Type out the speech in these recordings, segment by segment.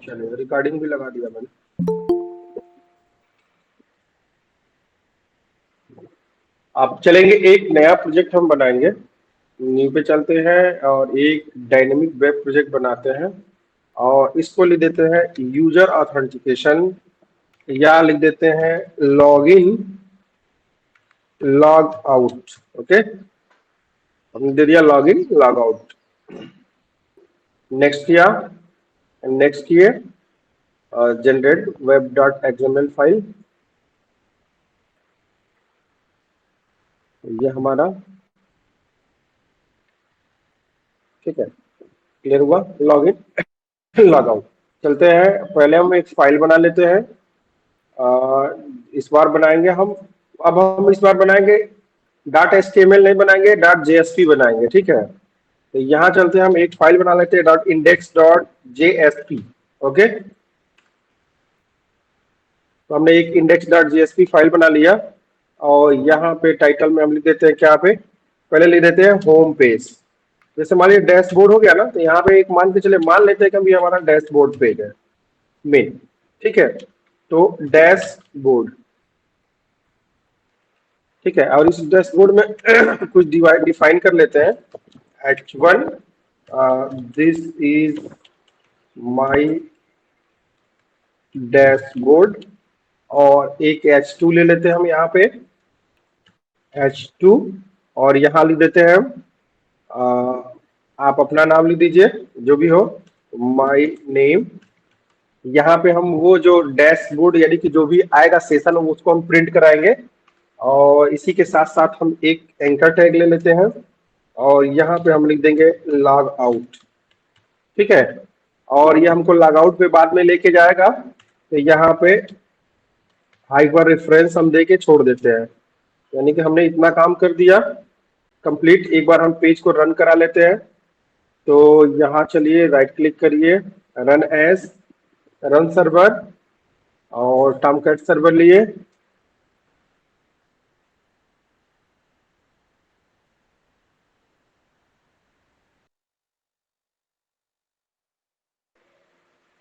चलिए रिकॉर्डिंग भी लगा दिया मैंने। अब चलेंगे, एक नया प्रोजेक्ट हम बनाएंगे। न्यू पे चलते हैं और एक डायनेमिक वेब प्रोजेक्ट बनाते हैं और इसको लिख देते हैं यूजर ऑथेंटिकेशन, या लिख देते हैं log in log out. Okay, हमने दे दिया log in log out. Next किया, नेक्स्ट किए, generate web dot XML file. ये हमारा ठीक है, क्लियर हुआ लॉग इन लॉग आउट। चलते हैं, पहले हम एक फाइल बना लेते हैं। इस बार बनाएंगे हम, अब हम इस बार बनाएंगे डॉट एचटीएमएल नहीं बनाएंगे, डॉट जेएसपी बनाएंगे। ठीक है, तो यहाँ चलते हैं, हम एक फाइल बना लेते हैं dot index dot JSP. Okay, तो हमने एक इंडेक्स डॉट जेएसपी फाइल बना लिया और यहाँ पे टाइटल में हम लिख देते हैं क्या, पे पहले लिख देते हैं होम पेज। जैसे मान लीजिए डैशबोर्ड हो गया ना, तो यहाँ पे एक मान के चले, मान लेते हैं कि अभी हमारा डैशबोर्ड पेज है मेन। ठीक है, तो डैशबोर्ड, ठीक है, और इस डैशबोर्ड में कुछ डिफाइन कर लेते हैं। H1 this is my dashboard, और एक H2 ले लेते हैं हम यहाँ पे, H2, और यहाँ लिख देते हैं हम, आप अपना नाम लिख दीजिए जो भी हो, माय नेम। यहाँ पे हम वो जो डैशबोर्ड यानी कि जो भी आएगा सेशन उसको हम प्रिंट कराएंगे, और इसी के साथ साथ हम एक एंकर टैग ले लेते हैं और यहाँ पे हम लिख देंगे लॉग आउट। ठीक है, और ये हमको लॉग आउट पे बाद में लेके जाएगा, तो यहाँ पे एक बार रेफरेंस हम दे के छोड़ देते हैं, यानी कि हमने इतना काम कर दिया कंप्लीट। एक बार हम पेज को रन करा लेते हैं। तो यहाँ चलिए राइट क्लिक करिए, रन एज, रन सर्वर, और टॉमकैट सर्वर लिए।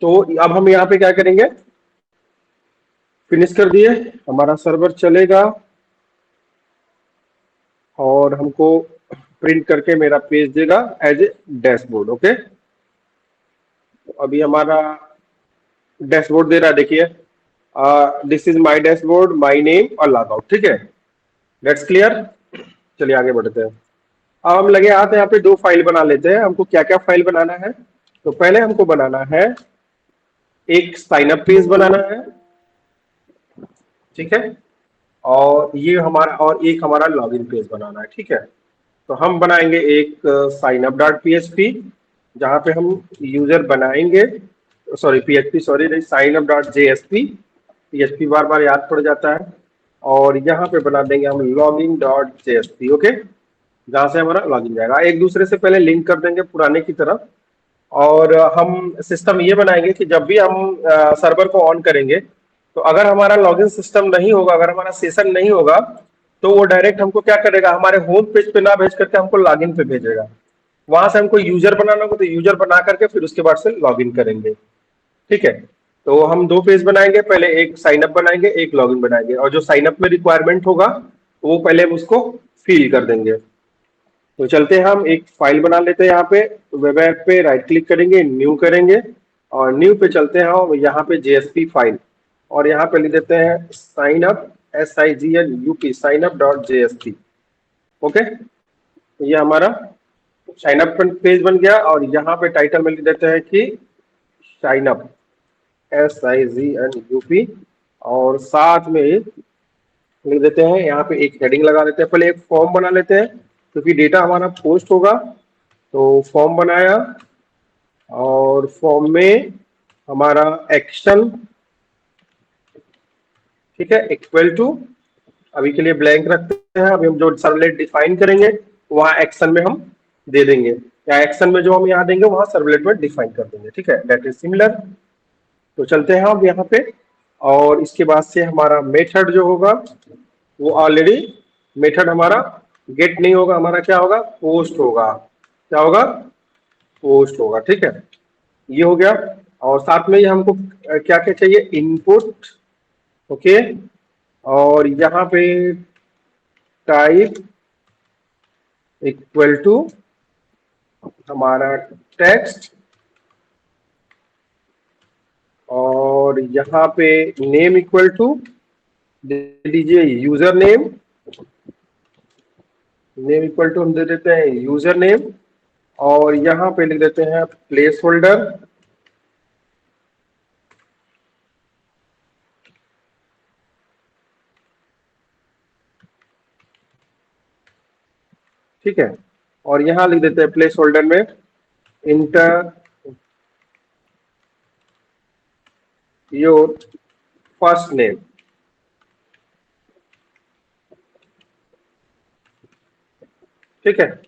तो अब हम यहाँ पे क्या करेंगे, फिनिश कर दिए, हमारा सर्वर चलेगा और हमको प्रिंट करके मेरा पेज देगा एज ए डैशबोर्ड। ओके, तो अभी हमारा डैशबोर्ड दे रहा है, देखिए this is my dashboard, my name और लॉग आउट। ठीक है, लेट्स क्लियर। चलिए आगे बढ़ते हैं। अब हम लगे हाथ यहाँ पे दो फाइल बना लेते हैं। हमको क्या क्या फाइल बनाना है, तो पहले हमको बनाना है एक साइन अप पेज बनाना है। ठीक है, और ये हमारा, और एक हमारा लॉगिन पेज बनाना है। ठीक है, तो हम बनाएंगे एक साइन अप डॉट पीएचपी, जहां पे हम यूजर बनाएंगे, सॉरी पीएचपी, सॉरी नहीं, sign up dot JSP. PHP बार बार याद पड़ जाता है। और यहाँ पे बना देंगे हम लॉगिन डॉट जेएसपी। ओके, जहां से हमारा लॉगिन जाएगा, एक दूसरे से पहले लिंक कर देंगे पुराने की तरह। और हम सिस्टम ये बनाएंगे कि जब भी हम सर्वर को ऑन करेंगे, तो अगर हमारा लॉगिन सिस्टम नहीं होगा, अगर हमारा सेशन नहीं होगा, तो वो डायरेक्ट हमको क्या करेगा, हमारे होम पेज पे ना भेज करके हमको लॉगिन पे भेजेगा। वहां से हमको यूजर बनाना होगा, तो यूजर बना करके फिर उसके बाद से लॉगिन करेंगे। ठीक है, तो हम दो पेज बनाएंगे, पहले एक साइन अप बनाएंगे, एक लॉगिन बनाएंगे, और जो साइन अप में रिक्वायरमेंट होगा वो पहले हम उसको फिल कर देंगे। तो चलते हैं, हम एक फाइल बना लेते हैं। यहाँ पे वेब ऐप पे राइट क्लिक करेंगे, न्यू करेंगे, और न्यू पे चलते हैं हम, यहाँ पे जेएसपी फाइल, और यहाँ पे लिख देते हैं sign up, SIGNUP, sign up dot JSP. Okay, ये हमारा साइन अप पेज बन गया, और यहाँ पे टाइटल में लिख देते हैं कि साइन अप, SIGNUP, और साथ में लिख देते हैं, यहाँ पे एक हेडिंग लगा देते हैं। पहले एक फॉर्म बना लेते हैं क्योंकि डेटा हमारा पोस्ट होगा। तो फॉर्म बनाया, और फॉर्म में हमारा एक्शन, ठीक है, इक्वल टू, अभी के लिए ब्लैंक रखते हैं। अभी हम जो सर्वलेट डिफाइन करेंगे वहां एक्शन में हम दे देंगे, या एक्शन में जो हम यहाँ देंगे वहां सर्वलेट में डिफाइन कर देंगे। ठीक है, दैट इज सिमिलर। तो चलते हैं हम यहाँ पे, और इसके बाद से हमारा मेथड जो होगा वो ऑलरेडी, मेथड हमारा गेट नहीं होगा, हमारा क्या होगा, पोस्ट होगा। क्या होगा, पोस्ट होगा। ठीक है, ये हो गया। और साथ में ये हमको क्या क्या चाहिए, इनपुट, ओके, और यहाँ पे टाइप इक्वल टू हमारा टेक्स्ट, और यहाँ पे नेम इक्वल टू दे दीजिए user name, name equal to हम दे देते हैं यूजर नेम, और यहाँ पे लिख देते हैं प्लेस होल्डर, ठीक है। और यहाँ लिख देते हैं प्लेस होल्डर में इंटर योर फर्स्ट नेम, ठीक है।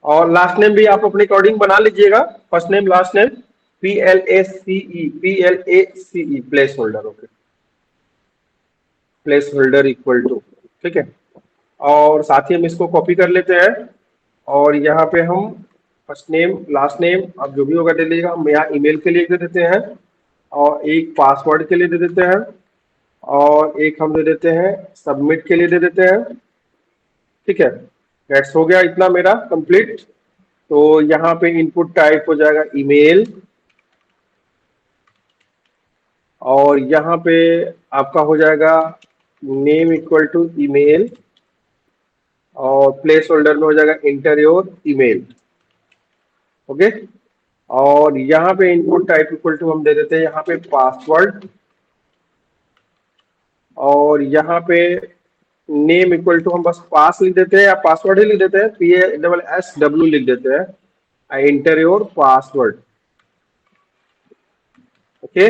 और लास्ट नेम भी आप अपने अकॉर्डिंग बना लीजिएगा, first name last name PLACE place holder, okay, place holder equal to, ठीक है। और साथ ही हम इसको कॉपी कर लेते हैं, और यहाँ पे हम फर्स्ट नेम लास्ट नेम अब जो भी होगा दे लीजिएगा। हम यहाँ ईमेल के लिए दे देते हैं, और एक पासवर्ड के लिए दे देते हैं, और एक हम दे देते हैं सबमिट के लिए दे देते हैं, ठीक है। दैट्स हो गया इतना मेरा कंप्लीट। तो यहाँ पे इनपुट टाइप हो जाएगा ईमेल, और यहाँ पे आपका हो जाएगा नेम इक्वल टू ईमेल, और प्लेस होल्डर में हो जाएगा इंटर योर ईमेल, ओके। और यहाँ पे इनपुट टाइप इक्वल टू हम दे देते हैं यहाँ पे पासवर्ड, और यहाँ पे नेम इक्वल टू हम बस पास लिख देते हैं या पासवर्ड ही लिख देते हैं, PASSW लिख देते हैं, इंटर योर पासवर्ड, ओके।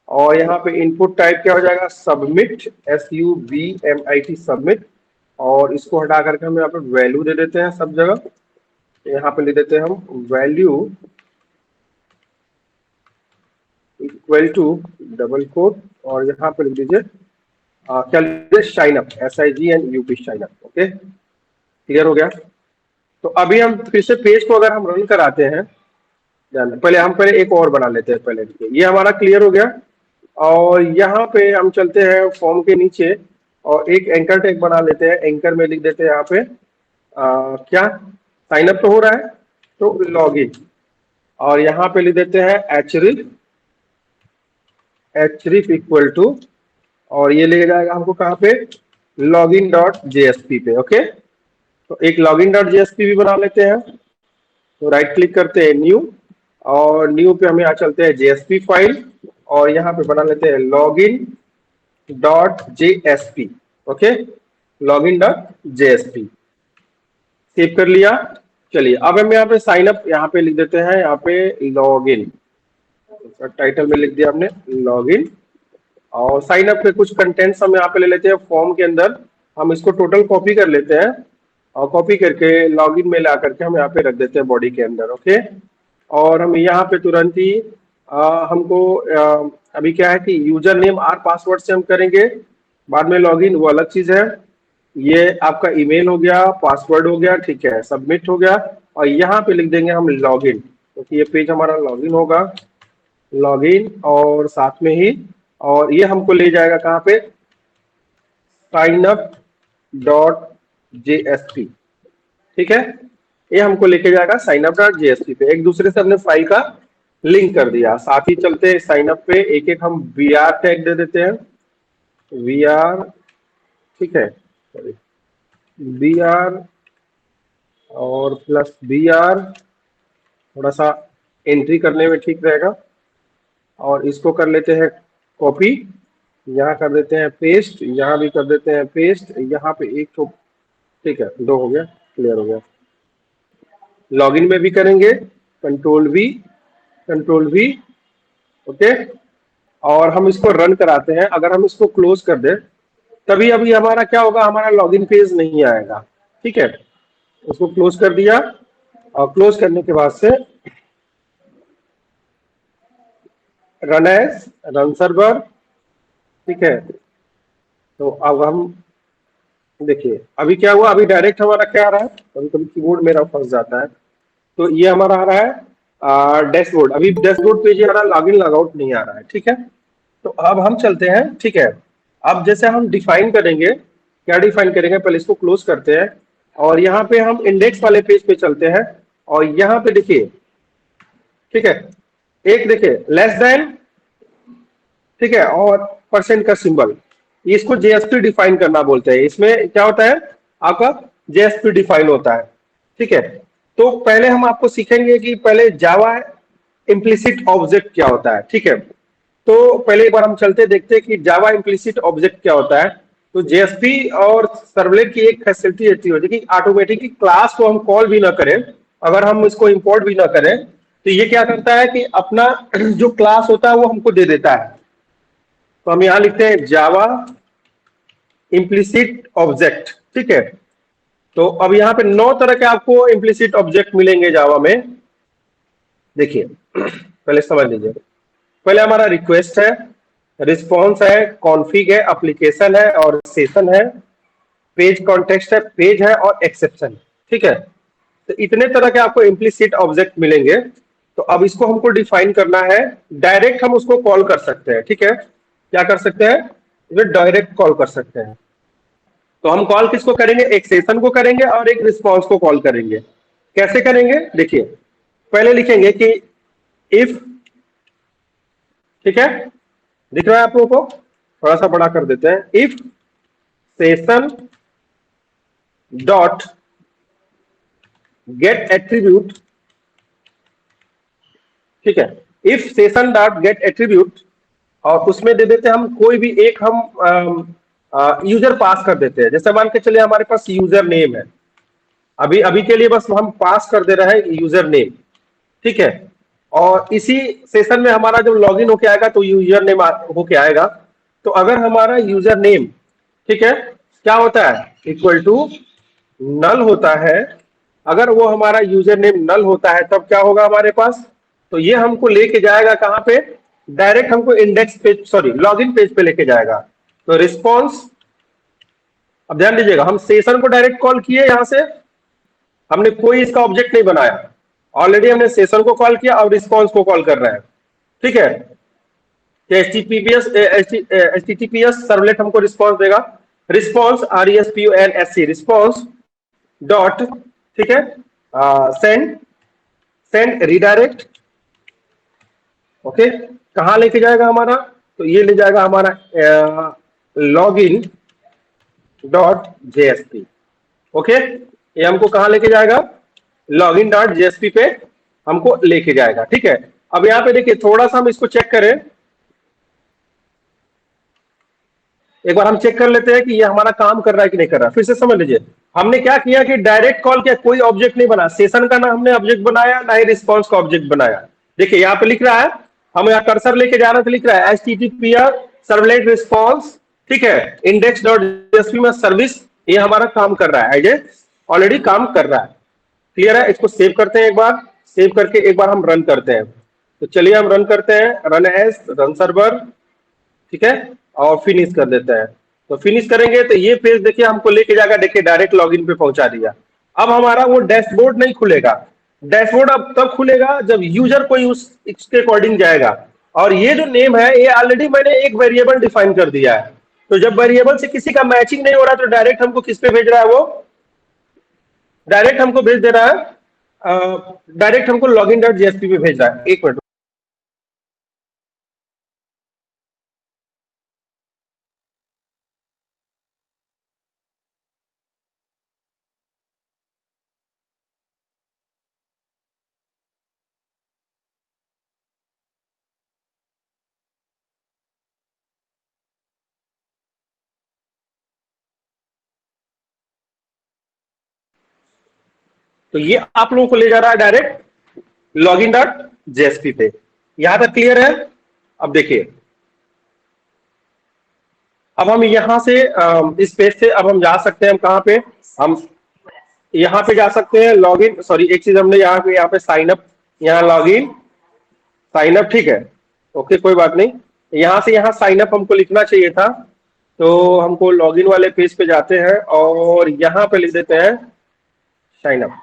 और यहाँ पे इनपुट टाइप क्या हो जाएगा, सबमिट, SUBMIT सबमिट, और इसको हटा करके हम यहाँ पे वैल्यू दे देते हैं सब जगह। यहाँ पे लिख देते हैं हम value equal to double quote, और यहाँ पे लिख दीजिए क्या लिख दीजिए, sign up, SIGNUP sign up, okay. Clear हो गया। तो अभी हम फिर से पेज को अगर हम रन कराते हैं, पहले एक और बना लेते हैं पहले, ये हमारा क्लियर हो गया। और यहाँ पे हम चलते हैं फॉर्म के नीचे, और एक एंकर टैग बना लेते हैं। एंकर में लिख देते हैं यहाँ पे क्या, साइन अप तो हो रहा है, तो लॉग इन, और यहाँ पे लिख देते हैं एचरिफ इक्वल टू, और ये ले जाएगा हमको कहाँ पे, लॉगिन डॉट जेएसपी पे, ओके। तो एक लॉगिन डॉट जेएसपी भी बना लेते हैं। तो राइट क्लिक करते हैं न्यू, और न्यू पे हम यहाँ चलते हैं जेएसपी फाइल, और यहाँ पे बना लेते हैं login dot JSP, okay, login dot JSP, save कर लिया। चलिए अब हम यहाँ पे साइन अप यहाँ पे लिख देते हैं, यहाँ पे लॉगिन, टाइटल में लिख दिया हमने लॉगिन, और साइन अप के कुछ कंटेंट्स हम यहाँ पे ले लेते हैं फॉर्म के अंदर। हम इसको टोटल कॉपी कर लेते हैं, और कॉपी करके लॉगिन में ला करके हम यहाँ पे रख देते हैं बॉडी के अंदर, ओके। और हम यहाँ पे तुरंत ही हमको अभी क्या है कि यूजर नेम और पासवर्ड से हम करेंगे, बाद में लॉगिन वो अलग चीज है। ये आपका ईमेल हो गया, पासवर्ड हो गया, ठीक है, सबमिट हो गया, और यहाँ पे लिख देंगे हम लॉगिन, क्योंकि ये पेज हमारा लॉगिन होगा, लॉगिन, और साथ में ही और ये हमको ले जाएगा कहाँ पे, साइन अप डॉट जेएसपी, ठीक है। ये हमको लेके जाएगा साइन अप डॉट जेएसपी पे। एक दूसरे से हमने फाइल का लिंक कर दिया। साथ ही चलते हैं साइन अप पे, एक एक हम वीआर टैग दे देते हैं, वीआर, ठीक है, वीआर और प्लस वीआर, थोड़ा सा एंट्री करने में ठीक रहेगा। और इसको कर लेते हैं कॉपी, यहाँ कर देते हैं पेस्ट, यहाँ भी कर देते हैं पेस्ट, यहाँ पे एक तो, ठीक है, दो हो गया, क्लियर हो गया। लॉगिन में भी करेंगे कंट्रोल वी, ओके। और हम इसको रन कराते हैं। अगर हम इसको क्लोज कर दें तभी अभी हमारा क्या होगा, हमारा लॉगिन पेज नहीं आएगा, ठीक है। उसको क्लोज कर दिया, और क्लोज करने के बाद से रन सर्वर, ठीक है। तो अब हम देखिए अभी क्या हुआ, अभी डायरेक्ट हमारा क्या आ रहा है, कभी कभी कीबोर्ड मेरा फंस जाता है। तो ये हमारा आ रहा है डैशबोर्ड, अभी डैशबोर्ड पेज हमारा लॉगिन लॉगआउट नहीं आ रहा है, ठीक है। तो अब हम चलते हैं, ठीक है। अब जैसे हम डिफाइन करेंगे, क्या डिफाइन करेंगे, पहले इसको क्लोज करते हैं और यहाँ पे हम इंडेक्स वाले पेज पे चलते हैं और यहाँ पे देखिए, ठीक है, एक देखिए लेस देन, ठीक है, और परसेंट का सिंबल, इसको जेएसपी डिफाइन करना बोलते हैं। इसमें क्या होता है, आपका जेएसपी डिफाइन होता है, ठीक है। तो पहले हम आपको सीखेंगे कि पहले जावा इम्प्लिसिट ऑब्जेक्ट क्या होता है, ठीक है। तो पहले एक बार हम चलते देखते हैं कि जावा इम्प्लिसिट ऑब्जेक्ट क्या होता है। तो जेएसपी और सर्वलेट की एक फैसिलिटी ऐसी होती है कि ऑटोमेटिकली क्लास को हम कॉल भी ना करें, अगर हम इसको इंपोर्ट भी ना करें, तो ये क्या करता है कि अपना जो क्लास होता है वो हमको दे देता है। तो हम यहां लिखते हैं जावा इम्प्लिसिट ऑब्जेक्ट, ठीक है। तो अब यहां पे 9 तरह के आपको इम्प्लिसिट ऑब्जेक्ट मिलेंगे जावा में। देखिए पहले समझ लीजिए, पहले हमारा रिक्वेस्ट है, रिस्पॉन्स है, कॉन्फ़िग है, एप्लीकेशन है और सेशन है, पेज कॉन्टेक्स्ट है, पेज है और एक्सेप्शन, ठीक है। तो इतने तरह के आपको इम्प्लिसिट ऑब्जेक्ट मिलेंगे। तो अब इसको हमको डिफाइन करना है, डायरेक्ट हम उसको कॉल कर सकते हैं, ठीक है। क्या कर सकते हैं, इसे डायरेक्ट कॉल कर सकते हैं। तो हम कॉल किसको करेंगे, एक सेशन को करेंगे और एक रिस्पॉन्स को कॉल करेंगे। कैसे करेंगे, देखिए पहले लिखेंगे कि इफ, ठीक है, दिख रहा है आप लोगों को, थोड़ा सा बड़ा कर देते हैं, if session dot gate attribute, ठीक है, if session dot gate attribute, और उसमें दे देते हैं हम कोई भी एक, हम यूजर पास कर देते हैं। जैसे मान के चलिए हमारे पास यूजर नेम है, अभी अभी के लिए बस हम पास कर दे रहे हैं यूजर नेम, ठीक है। और इसी सेशन में हमारा जब लॉगिन होके आएगा तो यूजर नेम होके आएगा। तो अगर हमारा यूजर नेम, ठीक है, क्या होता है, इक्वल टू नल होता है, अगर वो हमारा यूजर नेम नल होता है तब क्या होगा हमारे पास, तो ये हमको लेके जाएगा कहां पे, डायरेक्ट हमको index page, sorry login page पे लेके जाएगा। तो रिस्पॉन्स, अब ध्यान दीजिएगा, हम सेशन को डायरेक्ट कॉल किए, यहां से हमने कोई इसका ऑब्जेक्ट नहीं बनाया, ऑलरेडी हमने सेशन को कॉल किया और रिस्पॉन्स को कॉल कर रहे हैं, ठीक है। एचटीटीपीएस सर्वलेट हमको रिस्पॉन्स देगा, रिस्पॉन्स RESPONSC रिस्पॉन्स डॉट, ठीक है, सेंड, सेंड रिडायरेक्ट, ओके। कहां लेके जाएगा हमारा, तो ये ले जाएगा हमारा log in dot JSP, okay. ये हमको कहां लेके जाएगा, लॉग इन डॉट जेएसपी पे हमको लेके जाएगा, ठीक है। अब यहाँ पे देखिए थोड़ा सा हम इसको चेक करें, एक बार हम चेक कर लेते हैं कि ये हमारा काम कर रहा है कि नहीं कर रहा है। फिर से समझ लीजिए, हमने क्या किया कि डायरेक्ट कॉल किया, कोई ऑब्जेक्ट नहीं बना, सेशन का ना हमने ऑब्जेक्ट बनाया, ना ही रिस्पॉन्स का ऑब्जेक्ट बनाया। देखिए यहाँ पे लिख रहा है, हम यहाँ कर्सर लेके जा रहे हैं तो लिख रहा है HTTPR सर्वलेट रिस्पॉन्स, ठीक है, इंडेक्स डॉट जेएसपी में सर्विस, ये हमारा काम कर रहा है, एज ऑलरेडी काम कर रहा है, क्लियर है। इसको सेव करते हैं, एक बार सेव करके एक बार हम रन करते हैं। तो चलिए हम रन करते हैं, रन एज, रन सर्वर, ठीक है, और फिनिश कर देते हैं। तो फिनिश करेंगे तो ये पेज देखिए हमको लेके जाएगा, देखिए डायरेक्ट लॉगिन पे पहुंचा दिया। अब हमारा वो डैशबोर्ड नहीं खुलेगा, डैशबोर्ड अब तब खुलेगा जब यूजर कोई उस इसके अकॉर्डिंग जाएगा। और ये जो नेम है ये ऑलरेडी मैंने एक वेरिएबल डिफाइन कर दिया है। तो जब वेरिएबल से किसी का मैचिंग नहीं हो रहा तो डायरेक्ट हमको किस पे भेज रहा है, वो डायरेक्ट हमको भेज दे रहा है, डायरेक्ट हमको लॉगिन डॉट जेएसपी पे भेज रहा है। एक मिनट, तो ये आप लोगों को ले जा रहा है डायरेक्ट लॉगिन डॉट जेएसपी पे। यहां तक क्लियर है। अब देखिए, अब हम यहां से इस पेज से अब हम जा सकते हैं, हम कहां पे, हम यहां पे जा सकते हैं लॉगिन, सॉरी एक चीज हमने यहाँ पे साइन अप, यहाँ लॉगिन साइन अप, ठीक है, ओके कोई बात नहीं। यहां से यहाँ साइन अप हमको लिखना चाहिए था, तो हमको लॉगिन वाले पेज पे जाते हैं और यहाँ पे लिख देते हैं साइन अप,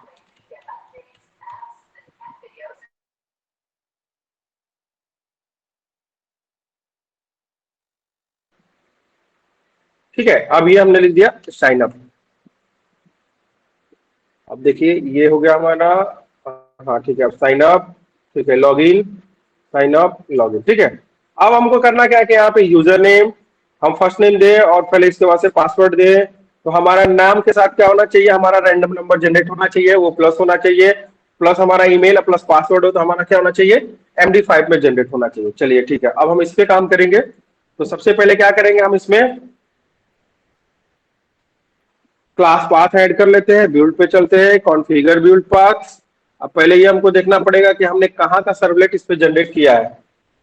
ठीक है, अब ये हमने लिख दिया साइन अप। अब देखिए ये हो गया हमारा, हाँ ठीक है, अब साइन अप, ठीक है, लॉगिन, साइन अप, लॉगिन, ठीक है। अब हमको करना क्या है कि यहाँ पे यूजर नेम हम फर्स्ट नेम दे और पहले इसके बाद से पासवर्ड दे। तो हमारा नाम के साथ क्या होना चाहिए, हमारा रैंडम नंबर जनरेट होना चाहिए, वो प्लस होना चाहिए, प्लस हमारा ईमेल प्लस पासवर्ड हो तो हमारा क्या होना चाहिए, MD5 में जनरेट होना चाहिए। चलिए ठीक है, अब हम इस पे काम करेंगे। तो सबसे पहले क्या करेंगे, हम इसमें क्लास पाथ ऐड कर लेते हैं, बिल्ड पे चलते हैं, कॉन्फ़िगर बिल्ड पाथ। अब पहले ये हमको देखना पड़ेगा कि हमने कहाँ का सर्वलेट इस पे जनरेट किया है।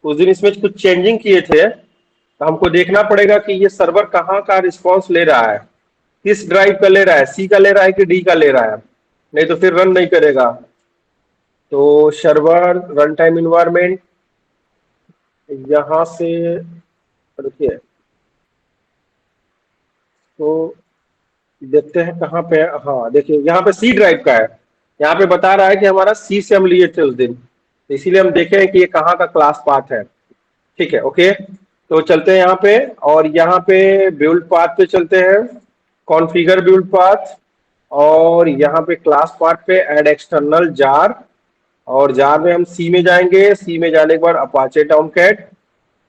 उस दिन इसमें कुछ चेंजिंग किए थे, तो हमको देखना पड़ेगा कि ये सर्वर कहाँ का रिस्पॉन्स ले रहा है, किस ड्राइव का ले रहा है, सी का ले रहा है कि डी का ले रहा है, नहीं तो फिर रन नहीं करेगा। तो सर्वर रन टाइम इन्वायरमेंट, यहाँ से रुकिए, तो देखते हैं कहाँ पे है। हाँ देखिए यहाँ पे सी ड्राइव का है, यहाँ पे बता रहा है कि हमारा सी से हम लिए थे उस दिन, तो इसीलिए हम देखें कि ये कहाँ का क्लास पाथ है। ठीक है, ओके, तो चलते हैं यहाँ पे, और यहाँ पे बिल्ड पाथ पे चलते हैं, कॉन्फ़िगर बिल्ड पाथ, और यहाँ पे क्लास पाथ पे ऐड एक्सटर्नल जार, और जार में हम सी में जाएंगे, सी में जाने के बाद अपाचे टॉमकैट,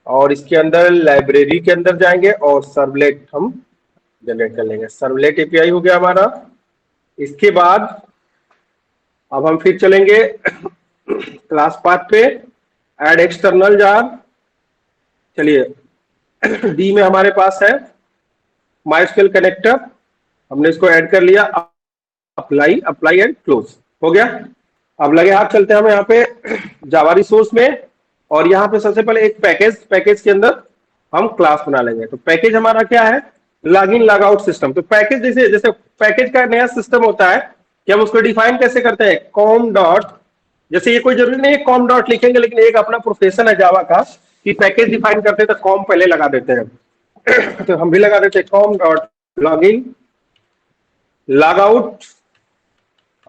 और इसके अंदर लाइब्रेरी के अंदर जाएंगे और सर्वलेट हम जनरेट कर लेंगे। सर्वलेट एपीआई हो गया हमारा। इसके बाद अब हम फिर चलेंगे क्लास पाथ पे, ऐड एक्सटर्नल जार, चलिए डी में हमारे पास है माइस्क्यूएल कनेक्टर, हमने इसको ऐड कर लिया, अप्लाई, अप्लाई एंड क्लोज हो गया। अब लगे हाथ चलते हैं हम यहाँ पे जावा रिसोर्स में, और यहाँ पे सबसे पहले एक पैकेज, पैकेज के अंदर हम क्लास बना लेंगे। तो पैकेज हमारा क्या है, log in log out system. तो पैकेज जैसे जैसे पैकेज का नया सिस्टम होता है कि हम उसको डिफाइन कैसे करते हैं, कॉम डॉट, जैसे ये कोई जरूरी नहीं है कॉम डॉट लिखेंगे, लेकिन एक अपना प्रोफेशन है जावा का कि पैकेज डिफाइन करते हैं तो कॉम पहले लगा देते हैं तो हम भी लगा देते हैं com dot log in log out,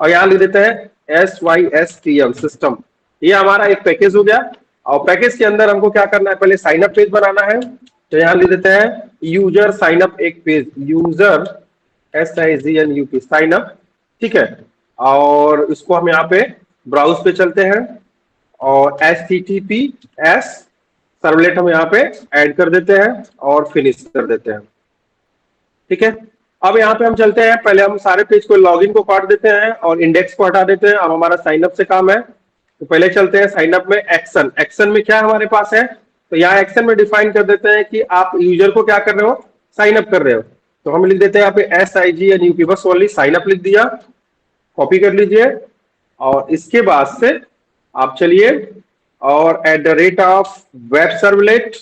और यहां लिख देते हैं SYSTM सिस्टम। ये हमारा एक पैकेज हो गया। और पैकेज के अंदर हमको क्या करना है, पहले साइन अप पेज बनाना है, तो यहां लिख देते हैं यूजर साइन अप एक page, user SIGNUP sign up, ठीक है। और इसको हम यहाँ पे ब्राउज पे चलते हैं, और HTTPS सर्वलेट हम यहाँ पे ऐड कर देते हैं और फिनिश कर देते हैं, ठीक है। अब यहाँ पे हम चलते हैं, पहले हम सारे पेज को लॉगिन को काट देते हैं और इंडेक्स को हटा देते हैं। अब हमारा साइन अप से काम है, तो पहले चलते हैं साइन अप में, एक्शन, एक्शन में क्या हमारे पास है, तो यहाँ एक्शन में डिफाइन कर देते हैं कि आप यूजर को क्या कर रहे हो, साइन अप कर रहे हो। तो हम लिख देते हैं यहाँ पे SIGNUP, बस ओनली साइन अप लिख दिया, कॉपी कर लीजिए, और इसके बाद से आप चलिए और at the rate of web servlet,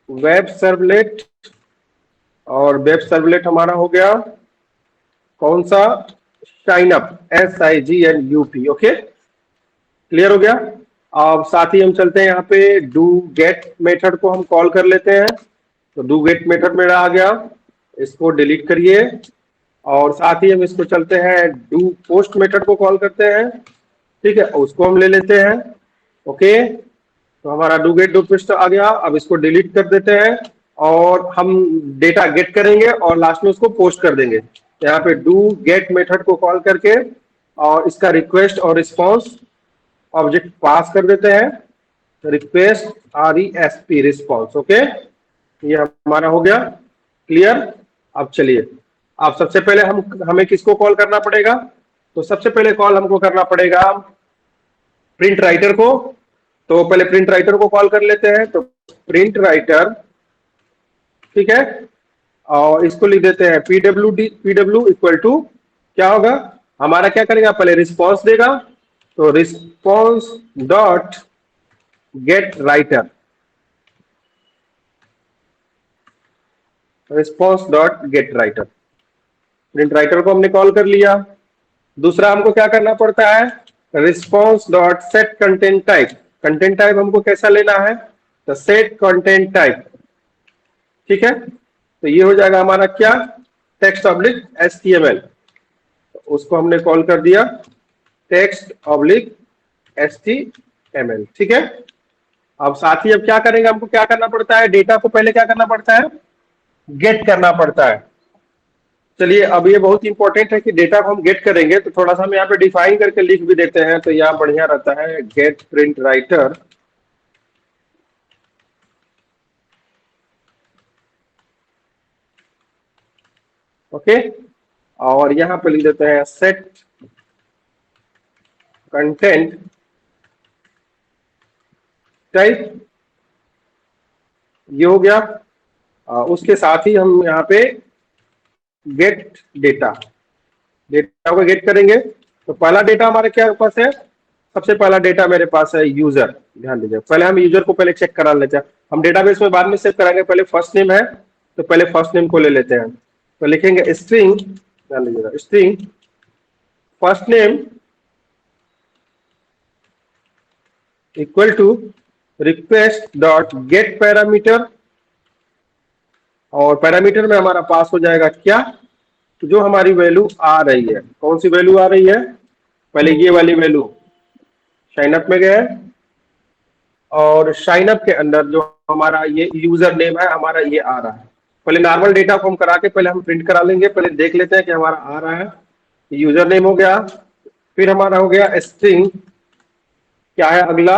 web servlet, और वेब सर्वलेट हमारा हो गया कौन सा, sign up, SIGNUP, okay, clear हो गया। अब साथ ही हम चलते हैं यहाँ पे डू गेट मेथड को हम कॉल कर लेते हैं, तो डू गेट मेथड मेरा आ गया, इसको डिलीट करिए, और साथ ही हम इसको चलते हैं डू पोस्ट मेथड को कॉल करते हैं, ठीक है, उसको हम ले लेते हैं, ओके। तो हमारा डू गेट डू पोस्ट आ गया, अब इसको डिलीट कर देते हैं, और हम डेटा गेट करेंगे और लास्ट में उसको पोस्ट कर देंगे। तो यहाँ पे डू गेट मेथड को कॉल करके और इसका रिक्वेस्ट और रिस्पॉन्स ऑब्जेक्ट पास कर देते हैं, रिक्वेस्ट RESP रिस्पॉन्स, ओके, ये हमारा हो गया, क्लियर। अब चलिए, अब सबसे पहले हमें किसको कॉल करना पड़ेगा, तो सबसे पहले कॉल हमको करना पड़ेगा प्रिंट राइटर को। तो पहले प्रिंट राइटर को कॉल कर लेते हैं, तो प्रिंट राइटर, ठीक है, और इसको लिख देते हैं PW इक्वल टू, क्या होगा, हमारा क्या करेगा, पहले रिस्पॉन्स देगा, तो response dot gate writer, response dot gate writer, print writer को हमने कॉल कर लिया। दूसरा हमको क्या करना पड़ता है, response dot set content type, content type हमको कैसा लेना है, तो सेट कंटेंट टाइप, ठीक है। तो ये हो जाएगा हमारा क्या, टेक्स्ट ऑब्लिक HTML, उसको हमने कॉल कर दिया टेक्स्ट ऑब्लिक HTML, ठीक है। अब साथ ही अब क्या करेंगे, हमको क्या करना पड़ता है, डेटा को पहले क्या करना पड़ता है, गेट करना पड़ता है। चलिए अब ये बहुत इंपॉर्टेंट है कि डेटा को हम गेट करेंगे, तो थोड़ा सा हम यहाँ पे डिफाइन करके लिख भी देते हैं, तो यहाँ बढ़िया रहता है, गेट प्रिंट राइटर। ओके, और यहाँ पे लिख देते हैं सेट कंटेंट टाइप, ये हो गया। उसके साथ ही हम यहाँ पे गेट डेटा, डेटा को गेट करेंगे। तो पहला डेटा हमारे क्या पास है, सबसे पहला डेटा मेरे पास है यूजर। ध्यान दीजिए, पहले हम यूजर को पहले चेक करा लेते हैं, हम डेटाबेस में बाद में सेव कराएंगे, पहले फर्स्ट नेम है तो पहले फर्स्ट नेम को ले लेते हैं। तो लिखेंगे स्ट्रिंग, ध्यान लीजिएगा, string first name equal to request dot get parameter, और पैरामीटर में हमारा पास हो जाएगा क्या, तो जो हमारी वैल्यू आ रही है, कौन सी वैल्यू आ रही है, पहले ये वाली वैल्यू साइनअप में गए, और साइनअप के अंदर जो हमारा ये यूजर नेम है हमारा ये आ रहा है। पहले नॉर्मल डेटा को हम करा के पहले हम प्रिंट करा लेंगे, पहले देख लेते हैं कि हमारा आ रहा है। यूजर नेम हो गया, फिर हमारा हो गया स्ट्रिंग, क्या है अगला,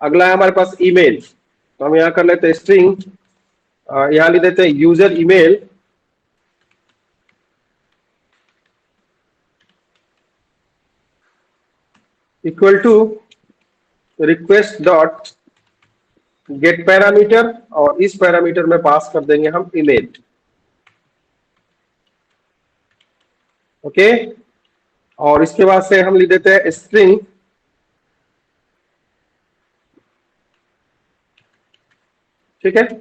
अगला है हमारे पास ईमेल, तो हम यहाँ कर लेते हैं स्ट्रिंग, यहाँ लिख देते हैं user email equal to request dot get parameter, और इस पैरामीटर में पास कर देंगे हम ईमेल। ओके, और इसके बाद से हम लिख देते हैं स्ट्रिंग, ठीक है,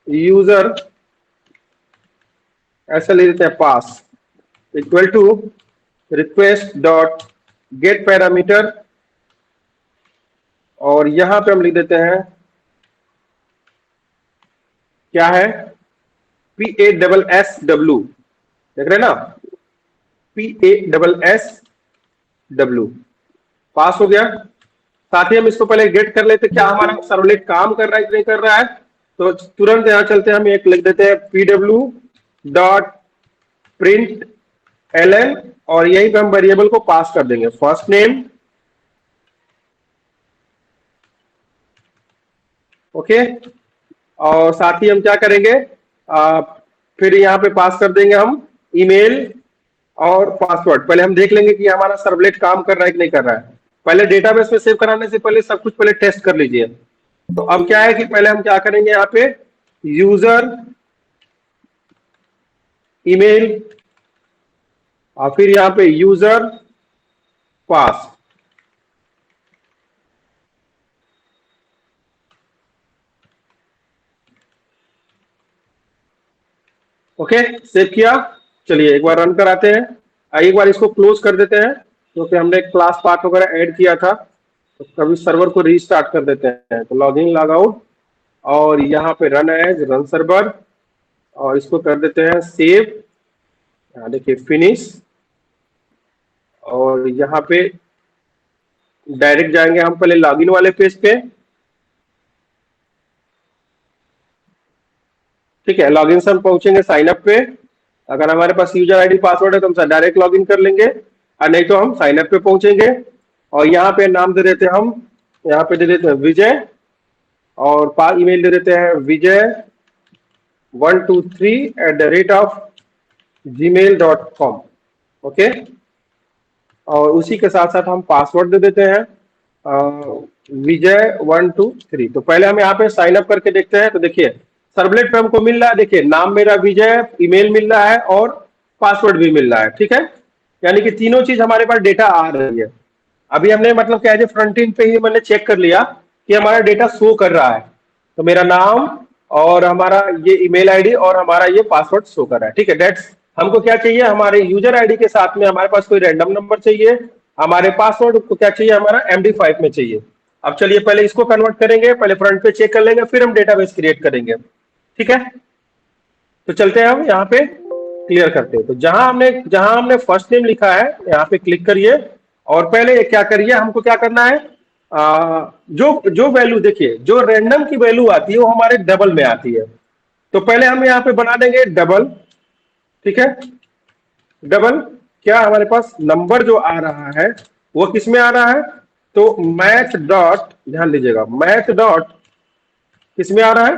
यूजर ऐसा लिख देते हैं pass equal to request dot get parameter, और यहां पे हम लिख देते हैं क्या है, PASSW, देख रहे हैं ना, PASSW पास हो गया। साथ ही हम इसको पहले गेट कर लेते, क्या हमारा सर्वलेट काम कर रहा है कि नहीं कर रहा है, तो तुरंत यहां चलते हैं, हम एक लिख देते हैं PW डॉट प्रिंट LN, और यहीं पे हम वेरिएबल को पास कर देंगे फर्स्ट नेम। ओके, और साथ ही हम क्या करेंगे, फिर यहाँ पे पास कर देंगे हम ईमेल और पासवर्ड। पहले हम देख लेंगे कि हमारा सर्वलेट काम कर रहा है कि नहीं कर रहा है, पहले डेटाबेस में सेव कराने से पहले सब कुछ पहले टेस्ट कर लीजिए। तो अब क्या है कि पहले हम क्या करेंगे, यहाँ पे यूजर ईमेल, और फिर यहाँ पे यूजर पास। ओके, सेव किया। चलिए एक बार रन कराते हैं, एक बार इसको क्लोज कर देते हैं, क्योंकि हमने एक क्लास पाथ वगैरह ऐड किया था, तो कभी सर्वर को रीस्टार्ट कर देते हैं। तो लॉग इन लॉग आउट, और यहाँ पे रन एज रन सर्वर, और इसको कर देते हैं सेव, देखिए फिनिश, और यहाँ पे डायरेक्ट जाएंगे हम पहले लॉगिन वाले पेज पे, ठीक है, लॉगिन से हम पहुंचेंगे साइन अप पे। अगर हमारे पास यूजर आईडी पासवर्ड है तो हम डायरेक्ट लॉगिन कर लेंगे, और नहीं तो हम साइन अप पे पहुंचेंगे, और यहाँ पे नाम दे देते हैं हम, यहाँ पे दे देते हैं विजय, और ईमेल दे देते हैं vijay123@gmail.com। ओके, और उसी के साथ साथ हम पासवर्ड दे देते हैं विजय123। तो पहले हम यहाँ पे साइन अप करके देखते हैं, तो देखिए सर्वलेट पे हमको मिल रहा है, देखिए नाम मेरा विजय, ईमेल मिल रहा है और पासवर्ड भी मिल रहा है, ठीक है, यानी कि तीनों चीज हमारे पास डेटा आ रही है। अभी हमने मतलब क्या है, फ्रंट एंड पे ही मैंने चेक कर लिया कि हमारा डेटा शो कर रहा है, तो मेरा नाम और हमारा ये ईमेल आईडी और हमारा ये पासवर्ड शो कर रहा है, ठीक है। डेट्स, हमको क्या चाहिए, हमारे यूजर आईडी के साथ में हमारे पास कोई रैंडम नंबर चाहिए, हमारे पासवर्ड को क्या चाहिए, हमारा MD5 में चाहिए। अब चलिए पहले इसको कन्वर्ट करेंगे, पहले फ्रंट पे चेक कर लेंगे, फिर हम डेटाबेस क्रिएट करेंगे, ठीक है। तो चलते हैं हम यहाँ पे क्लियर करते हैं। तो जहां हमने फर्स्ट नेम लिखा है यहाँ पे क्लिक करिए, और पहले क्या करिए, हमको क्या करना है, जो जो वैल्यू देखिए, जो रैंडम की वैल्यू आती है वो हमारे डबल में आती है। तो पहले हम यहाँ पे बना देंगे डबल, ठीक है। डबल क्या हमारे पास नंबर जो आ रहा है वो किस में आ रहा है, तो मैथ डॉट, ध्यान दीजिएगा, मैथ डॉट किस में आ रहा है,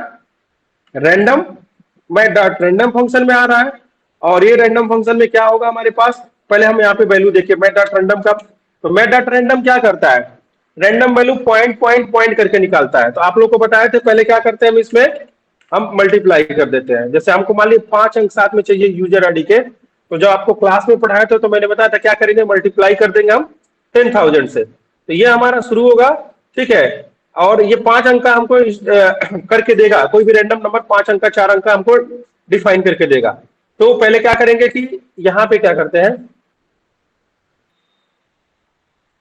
random, math dot random function में आ रहा है। और ये रैंडम फंक्शन में क्या होगा हमारे पास, पहले हम यहाँ पे वैल्यू देखिए मैथ डॉट रैंडम का। तो मैथ डॉट रैंडम क्या करता है, random value point point point करके निकालता है। तो आप लोग को बताए थे पहले क्या करते हैं हम इसमें, हम मल्टीप्लाई कर देते हैं। जैसे हमको मान लीजिए 5 अंक साथ में चाहिए यूजर आईडी के, तो जब आपको क्लास में पढ़ाया था तो मैंने बताया था क्या करेंगे, मल्टीप्लाई कर देंगे हम 10,000 से, तो ये हमारा शुरू होगा, ठीक है। और ये 5 अंक का हमको करके देगा, कोई भी रैंडम नंबर 5 अंक का 4 अंक का हमको डिफाइन करके देगा। तो पहले क्या करेंगे कि यहाँ पे क्या करते हैं,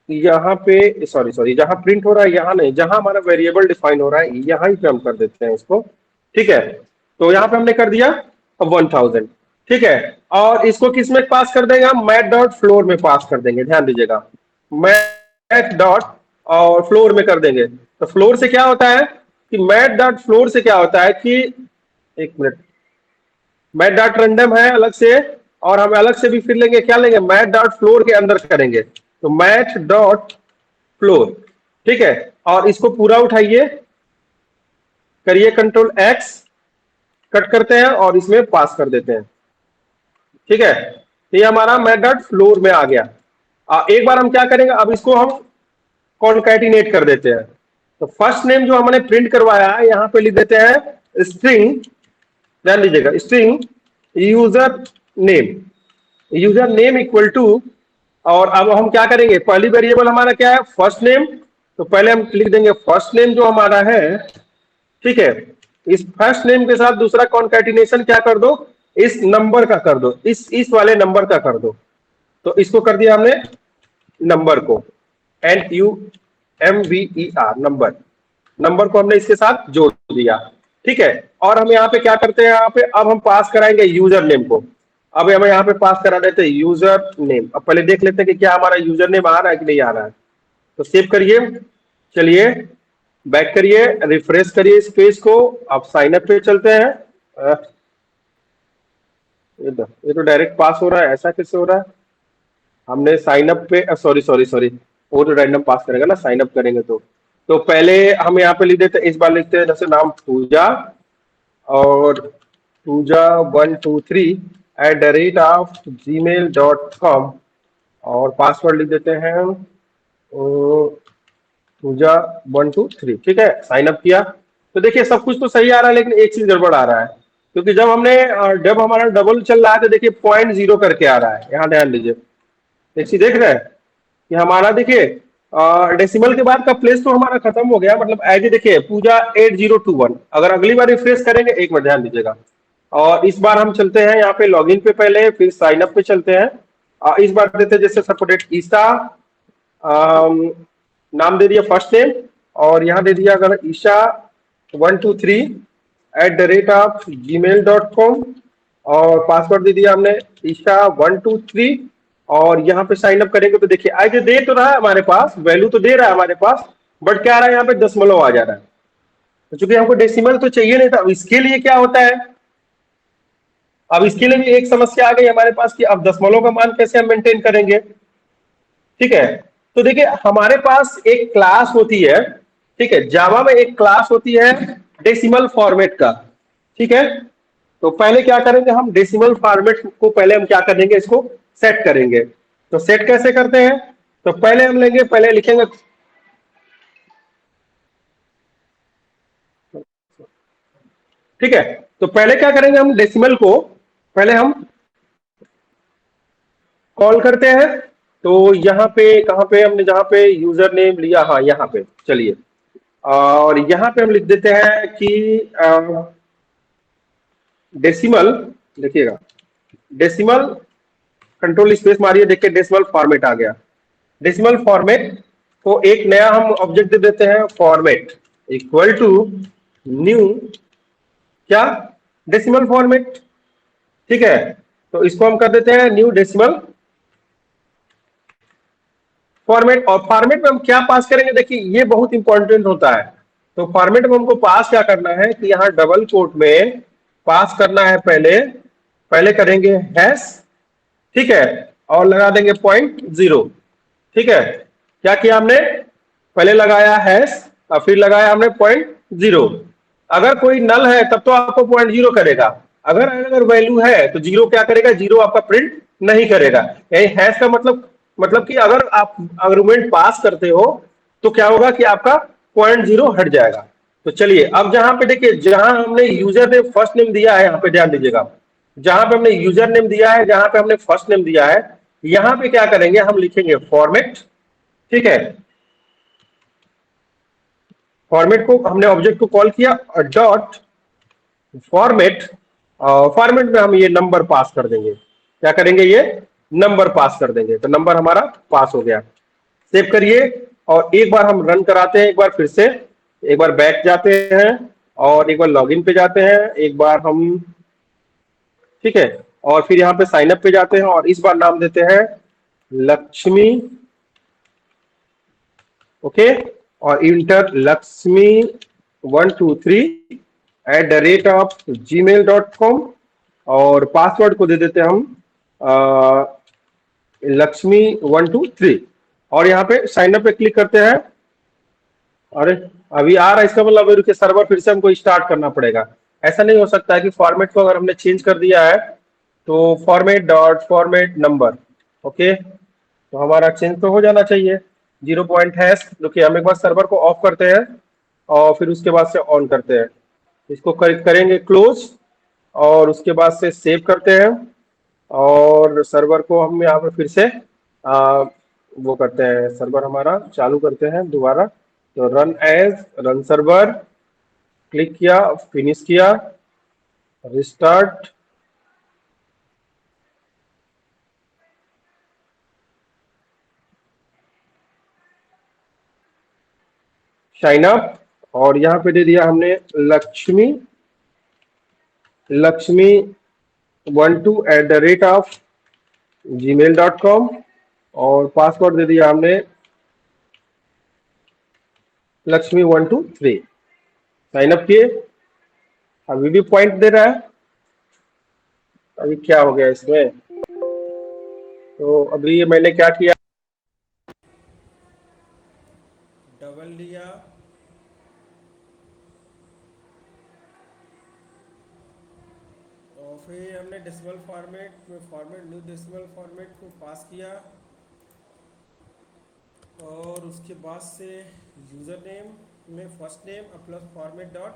यहाँ पे सॉरी सॉरी जहां प्रिंट हो रहा है यहाँ नहीं, जहां हमारा वेरिएबल डिफाइन हो रहा है यहाँ ही पे हम कर देते हैं इसको, ठीक है। तो यहाँ पे हमने कर दिया 1000, ठीक है। और इसको किस में पास कर देंगे हम, मैथ डॉट फ्लोर में पास कर देंगे, ध्यान दीजिएगा, मैथ डॉट और फ्लोर में कर देंगे। तो फ्लोर से क्या होता है कि मैथ डॉट फ्लोर से क्या होता है कि, एक मिनट, मैथ डॉट रैंडम है अलग से, और हम अलग से भी फिर लेंगे, क्या लेंगे, मैथ डॉट फ्लोर के अंदर करेंगे। तो मैथ डॉट फ्लोर, ठीक है। और इसको पूरा उठाइए, करिए कंट्रोल एक्स, कट करते हैं और इसमें पास कर देते हैं, ठीक है। तो ये हमारा मैथ डॉट फ्लोर में आ गया। एक बार हम क्या करेंगे, अब इसको हम कॉन्कैटिनेट कर देते हैं। तो फर्स्ट नेम जो हमने प्रिंट करवाया है यहाँ पे लिख देते हैं स्ट्रिंग, ध्यान दीजिएगा, string user name, user name equal to, और अब हम क्या करेंगे, पहली वेरिएबल हमारा क्या है, फर्स्ट नेम। तो पहले हम लिख देंगे फर्स्ट नेम जो हमारा है, ठीक है। इस फर्स्ट नेम के साथ दूसरा कॉन्कैटिनेशन क्या कर दो, इस नंबर का कर दो, इस वाले नंबर का कर दो। तो इसको कर दिया हमने नंबर को, NUMBER नंबर, नंबर को हमने इसके साथ जोड़ दिया, ठीक है। और हम यहाँ पे क्या करते हैं, यहाँ पे अब हम पास कराएंगे यूजर नेम को। अब हम यहाँ पे पास करा देते हैं यूजर नेम। अब पहले देख लेते हैं कि क्या हमारा यूजर नेम आ रहा है कि नहीं आ रहा है। तो सेव करिए, चलिए बैक करिए, रिफ्रेश करिए इस पेज को, अब साइन अप पे चलते हैं। ये तो डायरेक्ट पास हो रहा है, ऐसा कैसे हो रहा है, हमने साइन अप पे, सॉरी सॉरी सॉरी, वो तो रैंडम पास करेगा ना, साइन अप करेंगे तो पहले हम यहाँ पे लिख देते हैं, इस बार लिखते हैं जैसे नाम पूजा, और पूजा123@gmail.com, और पासवर्ड लिख देते हैं पूजा123, ठीक है। साइन अप किया तो देखिए सब कुछ तो सही आ रहा है, लेकिन एक चीज गड़बड़ आ रहा है, क्योंकि जब हमारा डबल चल रहा है तो देखिए 0.0 करके आ रहा है, यहाँ ध्यान दीजिए, एक चीज देख रहे हैं कि हमारा देखिए डेसिमल के बाद का प्लेस तो हमारा खत्म हो गया, मतलब एज देखिए पूजा 8021। अगर अगली बार रिफ्रेश करेंगे, एक मिनट ध्यान दीजिएगा, और इस बार हम चलते हैं यहाँ पे लॉगिन पे, पहले फिर साइन अप पे चलते हैं। इस बार देते हैं जैसे सपोर्टेड ईसा, नाम दे दिया फर्स्ट नेम, और यहाँ दे दिया अगर ईशा123@gmail.com, और पासवर्ड दे दिया हमने ईशा123। और यहाँ पे साइन अप करेंगे तो देखिए आगे दे तो रहा है हमारे पास, वैल्यू तो दे रहा है हमारे पास, बट क्या आ रहा है यहाँ पे दशमलव आ जा रहा है। तो चूंकि हमको डेसिमल तो चाहिए नहीं था, अब इसके लिए क्या होता है, अब इसके लिए भी एक समस्या आ गई हमारे पास कि अब दशमलव का मान कैसे हम मेंटेन करेंगे, ठीक है। तो देखिए हमारे पास एक क्लास होती है, ठीक है, जावा में एक क्लास होती है डेसिमल फॉर्मेट का, ठीक है। तो पहले क्या करेंगे, हम डेसिमल फॉर्मेट को पहले हम क्या करेंगे, इसको सेट करेंगे। तो सेट कैसे करते हैं, तो पहले हम लेंगे, पहले लिखेंगे, ठीक है। तो पहले क्या करेंगे, हम डेसिमल को पहले हम कॉल करते हैं। तो यहाँ पे कहाँ पे हमने जहाँ पे यूजर नेम लिया, हाँ यहाँ पे चलिए, और यहाँ पे हम लिख देते हैं कि डेसिमल, देखिएगा डेसिमल, कंट्रोल स्पेस मारिए, देखिए डेसिमल फॉर्मेट आ गया। डेसिमल फॉर्मेट को एक नया हम ऑब्जेक्ट दे देते हैं, फॉर्मेट इक्वल टू न्यू, क्या, डेसिमल फॉर्मेट, ठीक है। तो इसको हम कर देते हैं न्यू डेसिमल फॉर्मेट, और फॉर्मेट में हम क्या पास करेंगे, देखिए ये बहुत इंपॉर्टेंट होता है। तो फॉर्मेट में हमको पास क्या करना है कि यहाँ डबल कोट में पास करना है, पहले पहले करेंगे हैश, ठीक है, और लगा देंगे 0.0, ठीक है। क्या किया हमने, पहले लगाया हैश और फिर लगाया हमने 0.0। अगर कोई नल है तब तो आपको 0.0 करेगा, अगर अगर वैल्यू है तो जीरो क्या करेगा, जीरो आपका प्रिंट नहीं करेगा। यही हैश का मतलब कि अगर आप आर्गुमेंट पास करते हो तो क्या होगा कि आपका 0.0 हट जाएगा। तो चलिए अब जहां पे देखिए, जहां हमने यूजर ने फर्स्ट नेम दिया है, यहाँ पे ध्यान दीजिएगा, जहां पे हमने यूजर नेम दिया है, जहां पे हमने फर्स्ट नेम दिया है, यहां पे क्या करेंगे, हम लिखेंगे फॉर्मेट, ठीक है। फॉर्मेट को हमने ऑब्जेक्ट को कॉल किया, डॉट फॉर्मेट, फॉर्मेट में हम ये नंबर पास कर देंगे, क्या करेंगे, ये नंबर पास कर देंगे, तो नंबर हमारा पास हो गया। सेव करिए और एक बार हम रन कराते हैं, एक बार फिर से, एक बार बैक जाते हैं और एक बार लॉगिन पे जाते हैं, एक बार हम, ठीक है, और फिर यहाँ पे साइन अप पे जाते हैं और इस बार नाम देते हैं लक्ष्मी, ओके, और इंटर Lakshmi123@gmail.com, और पासवर्ड को दे देते हैं हम Lakshmi123, और यहाँ पे साइन अप पे क्लिक करते हैं। अरे अभी आ रहा है, इसका मतलब रुके, सर्वर फिर से हमको स्टार्ट करना पड़ेगा। ऐसा नहीं हो सकता है कि फॉर्मेट को अगर हमने चेंज कर दिया है तो format dot format number, okay, तो हमारा चेंज तो हो जाना चाहिए। 0.हैश, देखिए हम एक बार सर्वर को ऑफ करते हैं और फिर उसके बाद से ऑन करते हैं, इसको करेंगे क्लोज, और उसके बाद से सेव करते हैं और सर्वर को हम यहाँ पर फिर से वो करते हैं, सर्वर हमारा चालू करते हैं दोबारा। तो रन सर्वर, क्लिक किया, फिनिश किया, रिस्टार्ट, साइन अप, और यहाँ पे दे दिया हमने Lakshmi12@gmail.com, और पासवर्ड दे दिया हमने Lakshmi123। साइन अप किए, अभी भी पॉइंट दे रहा है, अभी क्या हो गया इसमें, तो अभी मैंने क्या किया, डबल लिया और फिर हमने डेसिमल फॉर्मेट में फॉर्मेट न्यू डेसिमल फॉर्मेट को पास किया और उसके बाद से यूज़र नेम में first name plus format dot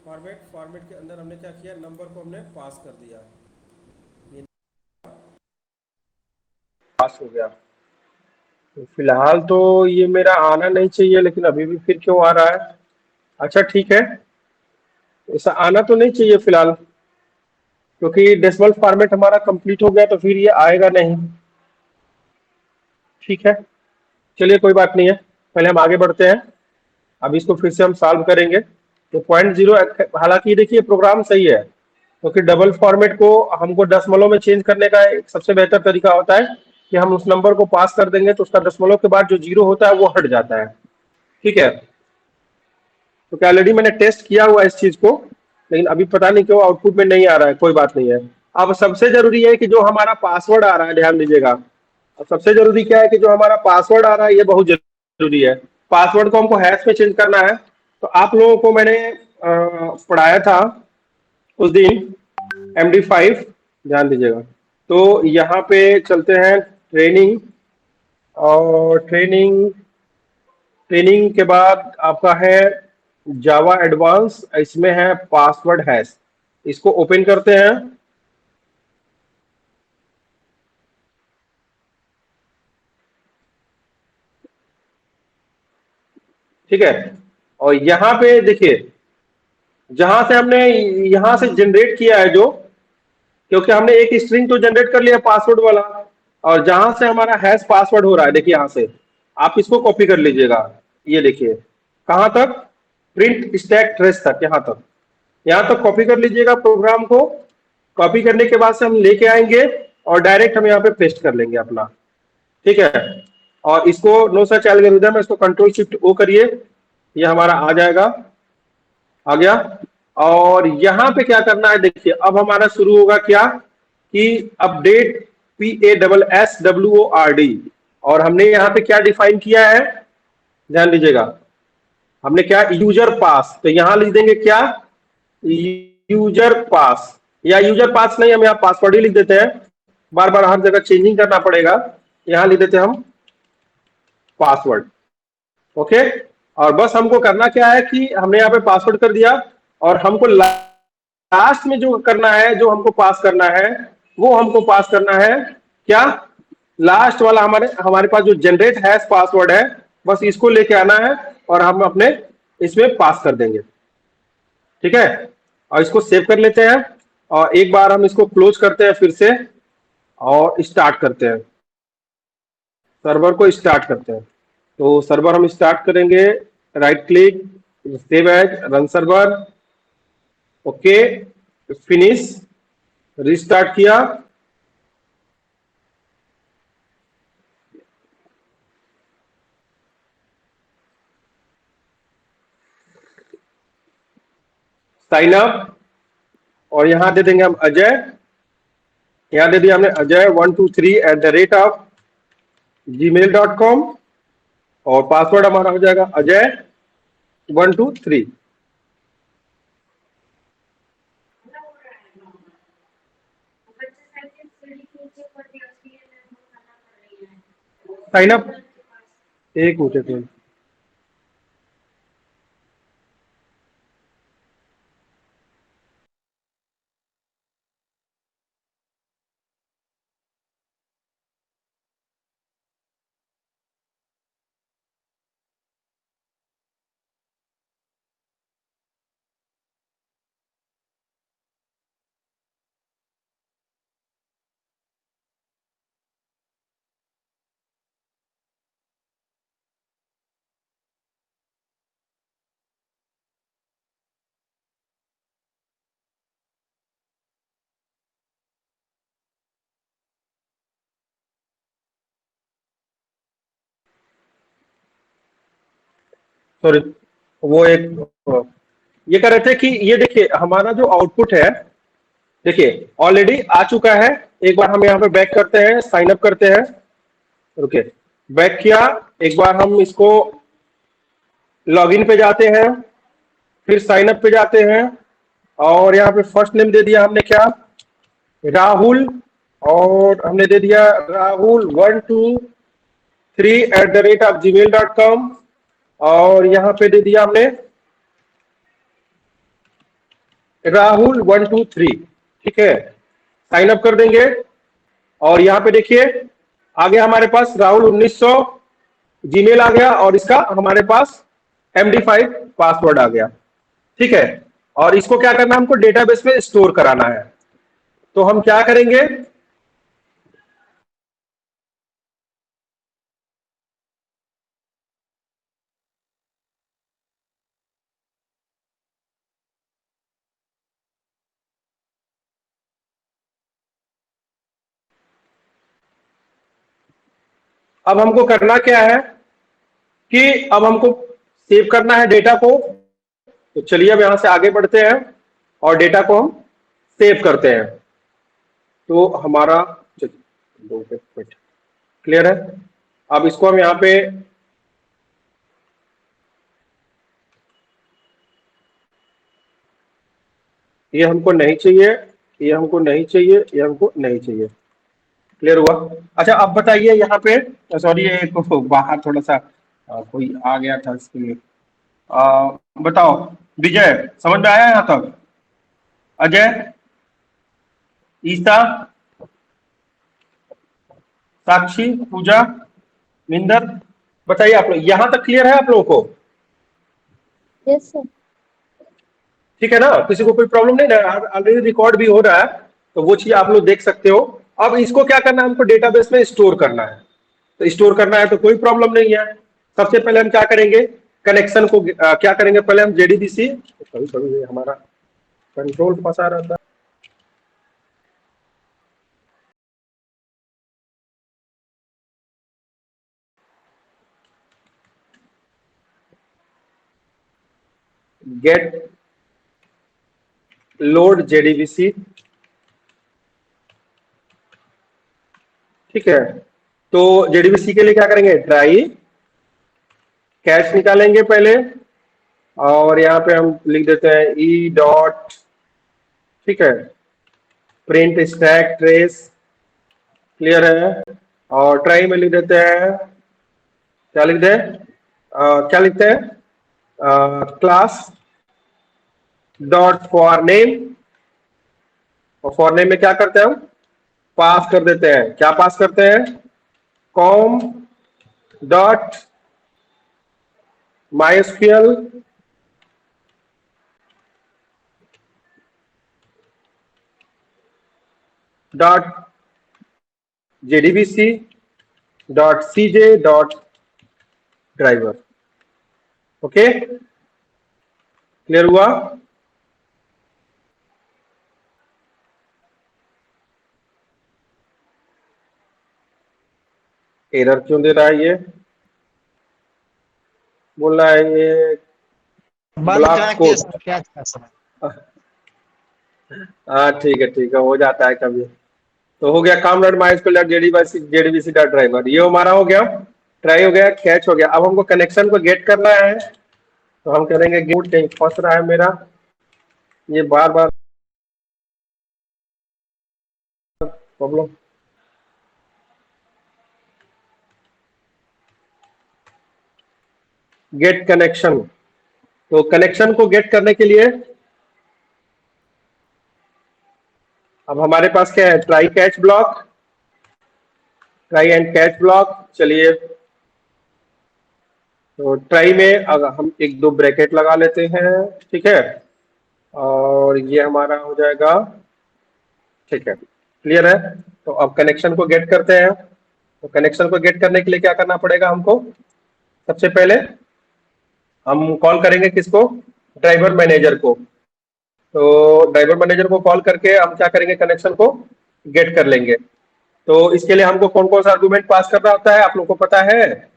format के अंदर हमने क्या किया, नंबर को हमने पास कर दिया। ये पास हो गया। तो फिलहाल तो ये मेरा आना नहीं चाहिए, लेकिन अभी भी फिर क्यों आ रहा है। अच्छा ठीक है, ऐसा आना तो नहीं चाहिए फिलहाल, क्योंकि डेसिमल फॉर्मेट हमारा कंप्लीट हो गया, तो फिर ये आएगा नहीं। ठीक है, चलिए कोई बात नहीं है, पहले हम आगे बढ़ते हैं। अब इसको फिर से हम सॉल्व करेंगे। तो 0.0, हालांकि देखिए प्रोग्राम सही है, क्योंकि डबल फॉर्मेट को हमको दशमलव में चेंज करने का एक सबसे बेहतर तरीका होता है कि हम उस नंबर को पास कर देंगे तो उसका दशमलव के बाद जो जीरो होता है वो हट जाता है, ठीक है। तो क्या ऑलरेडी मैंने टेस्ट किया हुआ इस चीज को, लेकिन अभी पता नहीं क्यों आउटपुट में नहीं आ रहा है, कोई बात नहीं है। अब सबसे जरूरी है कि जो हमारा पासवर्ड आ रहा है, ध्यान दीजिएगा, अब सबसे जरूरी क्या है कि जो हमारा पासवर्ड आ रहा है ये बहुत जरूरी है। पासवर्ड को हमको हैश में चेंज करना है। तो आप लोगों को मैंने पढ़ाया था उस दिन MD5, ध्यान दीजिएगा। तो यहाँ पे चलते हैं ट्रेनिंग, और ट्रेनिंग के बाद आपका है जावा एडवांस, इसमें है पासवर्ड हैश, इसको ओपन करते हैं। ठीक है, और यहाँ पे देखिए, जहां से हमने यहां से जनरेट किया है जो, क्योंकि हमने एक स्ट्रिंग तो जनरेट कर लिया पासवर्ड वाला, और जहां से हमारा हैश पासवर्ड हो रहा है, देखिए यहां से आप इसको कॉपी कर लीजिएगा। ये देखिए कहां तक, प्रिंट स्टैक ट्रेस तक, यहां तक, यहां तक कॉपी कर लीजिएगा प्रोग्राम को। कॉपी करने के बाद से हम लेके आएंगे और डायरेक्ट हम यहाँ पे पेस्ट कर लेंगे अपना। ठीक है। और इसको नो सच एल्गोरिथम, इसको कंट्रोल शिफ्ट ओ करिए, ये हमारा आ जाएगा, आ गया। और यहां पे क्या करना है देखिए, अब हमारा शुरू होगा क्या कि अपडेट PASSWORD, और हमने यहाँ पे क्या डिफाइन किया है, ध्यान दीजिएगा, हमने क्या यूजर पास, तो यहां लिख देंगे क्या यूजर पास, या यूजर पास नहीं, हम यहाँ पासवर्ड ही लिख देते हैं, बार बार हर जगह चेंजिंग करना पड़ेगा, यहां लिख देते हैं हम पासवर्ड। ओके। और बस हमको करना क्या है कि हमने यहाँ पे पासवर्ड कर दिया, और हमको लास्ट में जो करना है, जो हमको पास करना है, वो हमको पास करना है क्या, लास्ट वाला हमारे हमारे पास जो जनरेट हैश पासवर्ड है, बस इसको लेके आना है और हम अपने इसमें पास कर देंगे। ठीक है। और इसको सेव कर लेते हैं, और एक बार हम इसको क्लोज करते हैं फिर से, और स्टार्ट करते हैं, सर्वर को स्टार्ट करते हैं। तो सर्वर हम स्टार्ट करेंगे, right click, save as, run server, okay, finish, restart किया, साइन अप, और यहां दे देंगे हम अजय, यहां दे दिया हमने अजय 123@gmail.com, और पासवर्ड हमारा हो जाएगा अजय 123। साइन अप, एक मिनट। सॉरी, वो एक ये कह रहे थे कि ये देखिए हमारा जो आउटपुट है, देखिए ऑलरेडी आ चुका है। एक बार हम यहाँ पे बैक करते हैं, साइन अप करते हैं, ओके, बैक किया, एक बार हम इसको लॉगिन पे जाते हैं, फिर साइन अप पे जाते हैं, और यहाँ पे फर्स्ट नेम दे दिया हमने क्या, राहुल, और हमने दे दिया Rahul123@gmail.com, और यहाँ पे दे दिया हमने Rahul123। ठीक है, साइन अप कर देंगे, और यहाँ पे देखिए आ गया हमारे पास Rahul 1900 जीमेल आ गया, और इसका हमारे पास MD5 पासवर्ड आ गया। ठीक है। और इसको क्या करना है, हमको डेटाबेस में स्टोर कराना है। तो हम क्या करेंगे, अब हमको करना क्या है कि अब हमको सेव करना है डेटा को। तो चलिए अब यहां से आगे बढ़ते हैं, और डेटा को हम सेव करते हैं। तो हमारा क्लियर है। अब इसको हम यहाँ पे, ये हमको नहीं चाहिए, ये हमको नहीं चाहिए, ये हमको नहीं चाहिए। क्लियर हुआ। अच्छा अब बताइए यहाँ पे, सॉरी ये बाहर थोड़ा सा कोई आ गया था इसके लिए। बताओ, विजय समझ में आया यहाँ तक, अजय, ईसा, साक्षी, पूजा, मिंदर, बताइए आप लोग, यहाँ तक क्लियर है आप लोगों को? Yes sir. ठीक है ना, किसी को कोई प्रॉब्लम नहीं है, ऑलरेडी रिकॉर्ड भी हो रहा है, तो वो चीज आप लोग देख सकते हो। अब इसको क्या करना है, हमको डेटाबेस में स्टोर करना है। तो स्टोर करना है तो कोई प्रॉब्लम नहीं है। सबसे पहले हम क्या करेंगे, कनेक्शन को क्या करेंगे, पहले हम JDBC, कभी कभी हमारा कंट्रोल फंसा रहता है। गेट लोड जेडीबीसी, ठीक है। तो जेडीबीसी के लिए क्या करेंगे, ट्राई कैच निकालेंगे पहले, और यहां पे हम लिख देते हैं ई डॉट, ठीक है, प्रिंट स्टैक ट्रेस, क्लियर है। और ट्राई में लिख देते हैं, क्या लिख दें, क्या लिखते हैं, क्लास डॉट फॉर नेम, और फॉर नेम में क्या करते हैं हम, पास कर देते हैं, क्या पास करते हैं, com dot MySQL dot JDBC dot CJ dot driver. Okay, clear हुआ। एरर क्यों दे रहा है ये, बोल रहा है ये बंद ब्लॉक करा के कोड। क्या था सर? हाँ ठीक है, हो जाता है कभी। तो हो गया काम dot MySQL dot JDBC dot driver, ये हमारा हो गया, ट्राई हो गया, कैच हो गया। अब हमको कनेक्शन को गेट करना है, तो हम करेंगे गेट, कहीं फंस रहा है मेरा, ये बार बार प्रॉब्लम। गेट कनेक्शन, तो कनेक्शन को गेट करने के लिए अब हमारे पास क्या है, try catch block, try and catch block. चलिए, तो ट्राई में अगर हम एक दो ब्रैकेट लगा लेते हैं, ठीक है, और ये हमारा हो जाएगा, ठीक है, क्लियर है। तो अब कनेक्शन को गेट करते हैं, तो कनेक्शन को गेट करने के लिए क्या करना पड़ेगा हमको, सबसे पहले हम कॉल करेंगे किसको, ड्राइवर मैनेजर को। तो ड्राइवर मैनेजर को कॉल करके हम क्या करेंगे, कनेक्शन को गेट कर लेंगे। तो इसके लिए हमको कौन कौन सा आर्गुमेंट पास करना होता है, आप लोग को पता है।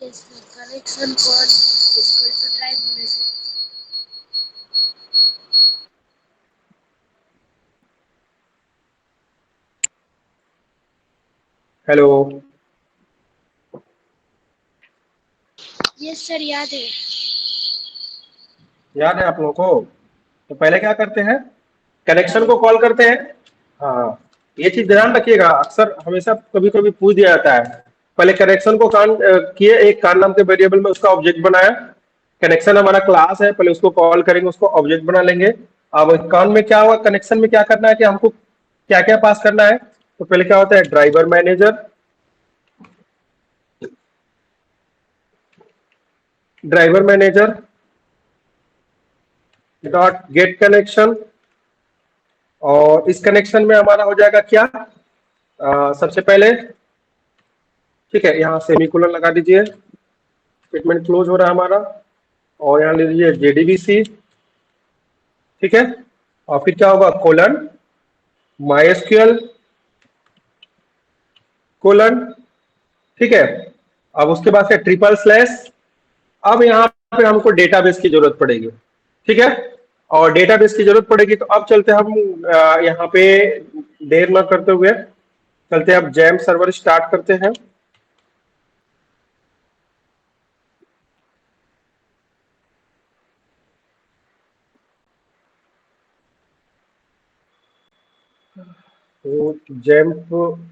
Yes, sir. Connection code is equal to drive manager. Hello, Yes, sir. याद है. याद है आप लोगों को। तो पहले क्या करते हैं, कनेक्शन को कॉल करते हैं। हाँ, ये चीज ध्यान रखिएगा, अक्सर हमेशा कभी कभी पूछ दिया जाता है। पहले कनेक्शन को किए, एक कान नाम के वेरिएबल में उसका ऑब्जेक्ट बनाया, कनेक्शन हमारा क्लास है, पहले उसको कॉल करेंगे, उसको ऑब्जेक्ट बना लेंगे। अब कान में क्या हुआ, कनेक्शन में क्या करना है कि हमको क्या क्या पास करना है। तो पहले क्या होता है, driver manager, driver manager dot get connection, और इस कनेक्शन में हमारा हो जाएगा क्या, सबसे पहले, ठीक है, यहाँ सेमीकोलन लगा दीजिए, स्टेटमेंट क्लोज हो रहा है हमारा, और यहाँ ले लीजिए जेडीबीसी, ठीक है, और फिर क्या होगा, कोलन माइस्क्यूएल कोलन, ठीक है। अब उसके बाद से ट्रिपल स्लैश, अब यहाँ पे हमको डेटाबेस की जरूरत पड़ेगी, ठीक है, और डेटाबेस की जरूरत पड़ेगी। तो अब चलते हम यहाँ पे, देर न करते हुए चलते हैं, अब जैम सर्वर स्टार्ट करते हैं। तो जैम्प,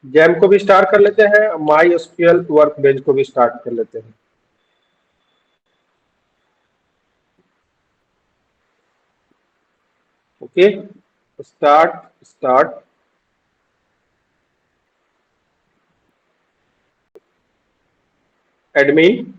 जैम को भी स्टार्ट कर लेते हैं, माई एसक्यूएल वर्कबेंच को भी स्टार्ट कर लेते हैं। ओके, स्टार्ट स्टार्ट, एडमिन,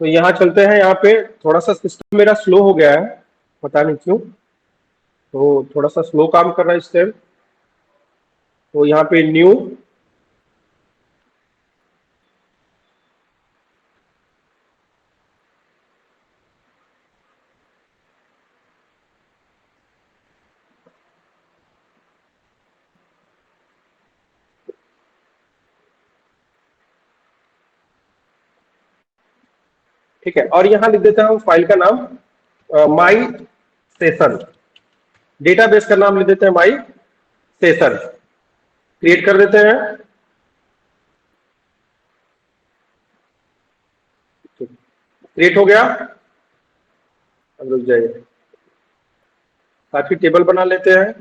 तो यहाँ चलते हैं, यहाँ पे थोड़ा सा सिस्टम मेरा स्लो हो गया है, पता नहीं क्यों, तो थोड़ा सा स्लो काम कर रहा है इस टाइम। तो यहाँ पे न्यू, ठीक है, और यहाँ लिख देता हूँ फाइल का नाम माई सेशन, डेटाबेस का नाम लिख देते हैं माई सेशन, क्रिएट कर देते हैं। क्रिएट हो गया, अब रुक जाइए, काफी टेबल बना लेते हैं।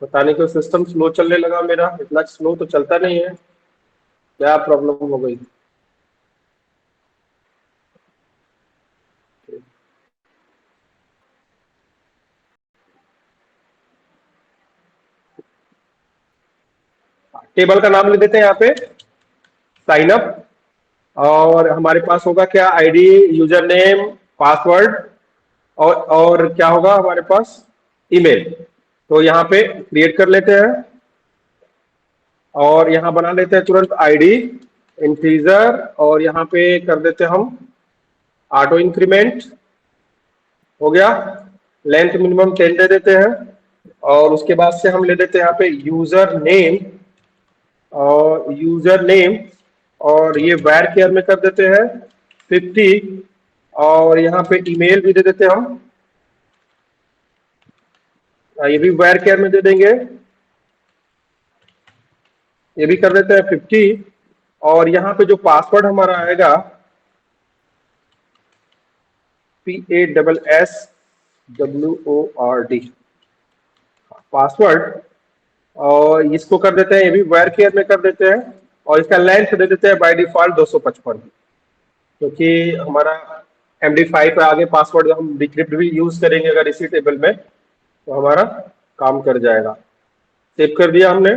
पता नहीं क्यों सिस्टम स्लो चलने लगा मेरा, इतना स्लो तो चलता नहीं है, क्या प्रॉब्लम हो गई। टेबल का नाम लिख देते हैं यहाँ पे साइन अप, और हमारे पास होगा क्या, आईडी, यूजर नेम, पासवर्ड, और क्या होगा हमारे पास, ईमेल। तो यहाँ पे क्रिएट कर लेते हैं, और यहाँ बना लेते हैं तुरंत आईडी इंटीजर, और यहाँ पे कर देते हैं हम ऑटो इंक्रीमेंट, हो गया। लेंथ मिनिमम 10 दे देते हैं, और उसके बाद से हम ले देते हैं यहाँ पे यूजर नेम, और ये वैर केयर में कर देते हैं 50, और यहाँ पे ईमेल भी दे देते हैं हम, ये भी वैर केयर में दे देंगे, ये भी कर देते हैं 50, और यहाँ पे जो पासवर्ड हमारा आएगा PASSWORD पासवर्ड, और इसको कर देते हैं, ये भी वैर केयर में कर देते हैं, और इसका लेंथ दे देते हैं बाय डिफॉल्ट 255, क्योंकि हमारा MD5 पे आगे पासवर्ड हम डिक्रिप्ट भी यूज करेंगे अगर इसी टेबल में, तो हमारा काम कर जाएगा। सेव कर दिया हमने,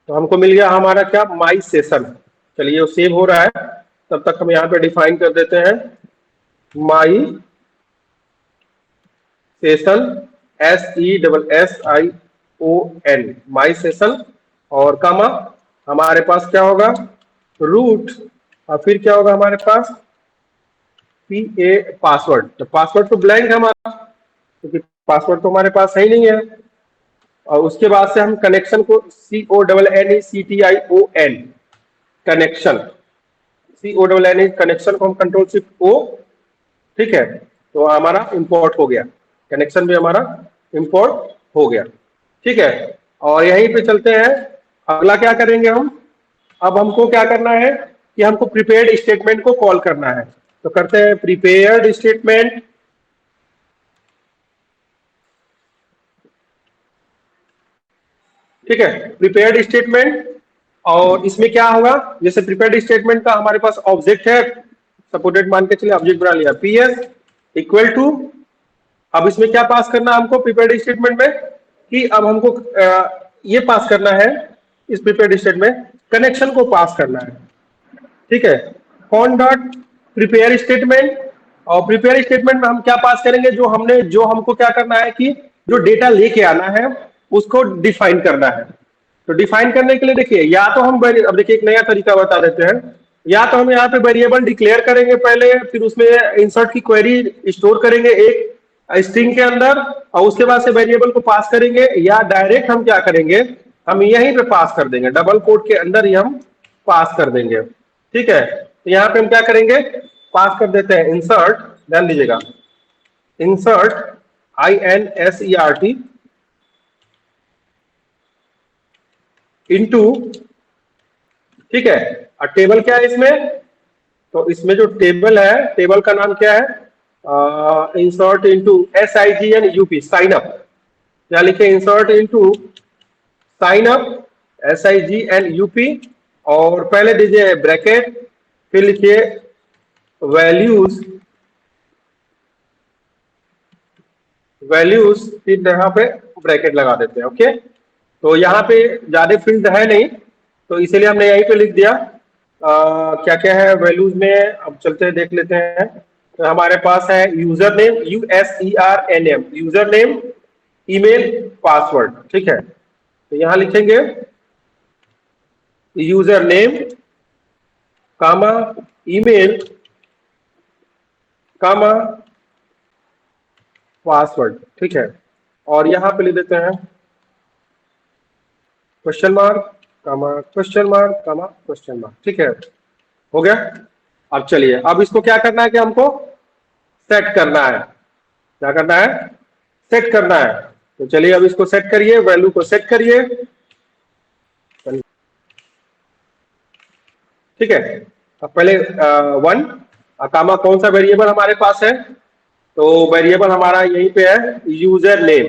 तो हमको मिल गया हमारा क्या, माई सेशन। चलिए वो सेव हो रहा है, तब तक हम यहाँ पे डिफाइन कर देते हैं माई सेशन, SESSION, माई सेशन, और कामा हमारे पास क्या होगा, रूट, और फिर क्या होगा हमारे पास, PA पासवर्ड। तो पासवर्ड तो ब्लैंक है हमारा, क्योंकि पासवर्ड तो हमारे पास है ही नहीं है। और उसके बाद से हम कनेक्शन को CONNECTION, कनेक्शन, CONNE कनेक्शन को हम कंट्रोल शिफ्ट O, ठीक है, तो हमारा इंपोर्ट हो गया, कनेक्शन भी हमारा इंपोर्ट हो गया, ठीक है। और यहीं पे चलते हैं, अगला क्या करेंगे हम, अब हमको क्या करना है कि हमको प्रीपेयर्ड स्टेटमेंट को कॉल करना है, तो करते हैं प्रीपेयर्ड स्टेटमेंट, ठीक है, प्रीपेयर्ड स्टेटमेंट। और इसमें क्या होगा, जैसे प्रीपेयर्ड स्टेटमेंट का हमारे पास ऑब्जेक्ट है, सपोर्टेड मान के चलिए ऑब्जेक्ट बना लिया, PS इक्वल टू, अब इसमें क्या पास करना है हमको प्रीपेयर्ड स्टेटमेंट में, कि अब हमको ये पास करना है, इस प्रीपेयर्ड स्टेटमेंट कनेक्शन को पास करना है, ठीक है, फोन डॉट प्रीपेयर स्टेटमेंट। और प्रीपेयर स्टेटमेंट में हम क्या पास करेंगे, जो हमको क्या करना है कि जो डेटा लेके आना है उसको डिफाइन करना है। तो डिफाइन करने के लिए देखिए, या तो हम अब देखिए एक नया तरीका बता देते हैं, या तो हम यहाँ पे वेरिएबल डिक्लेयर करेंगे पहले, फिर उसमें इंसर्ट की क्वेरी स्टोर करेंगे एक स्ट्रिंग के अंदर, और उसके बाद से वेरिएबल को पास करेंगे, या डायरेक्ट हम क्या करेंगे, हम यहीं पे पास कर देंगे, डबल कोट के अंदर ही हम पास कर देंगे, ठीक है। तो यहाँ पे हम क्या करेंगे, पास कर देते हैं इंसर्ट, ध्यान दीजिएगा, इंसर्ट INSERT इनटू, ठीक है। और टेबल क्या है इसमें, तो इसमें जो टेबल है, टेबल का नाम क्या है, insert into SIGNUP, sign up, क्या लिखे, insert into sign up SIGNUP, और पहले दीजिए ब्रैकेट, फिर लिखिए वैल्यूज, फिर यहाँ पे ब्रैकेट लगा देते हैं, ओके। तो यहाँ पे ज्यादा फील्ड है नहीं, तो इसीलिए हमने यहीं पे लिख दिया क्या क्या है वैल्यूज में, अब चलते हैं देख लेते हैं। तो हमारे पास है user name, USERNM, user name, email, password. ठीक है, तो यहां लिखेंगे यूजर नेम कामा ईमेल कामा पासवर्ड। ठीक है, और यहां पे लिख देते हैं क्वेश्चन मार्क कामा क्वेश्चन मार्क कामा क्वेश्चन मार्क। ठीक है, हो गया। अब चलिए, अब इसको क्या करना है कि हमको सेट करना है। क्या करना है? सेट करना है। तो चलिए अब इसको सेट करिए, वैल्यू को सेट करिए। ठीक है, अब पहले वन कामा कौन सा वेरिएबल हमारे पास है, तो वेरिएबल हमारा यहीं पे है यूजर नेम।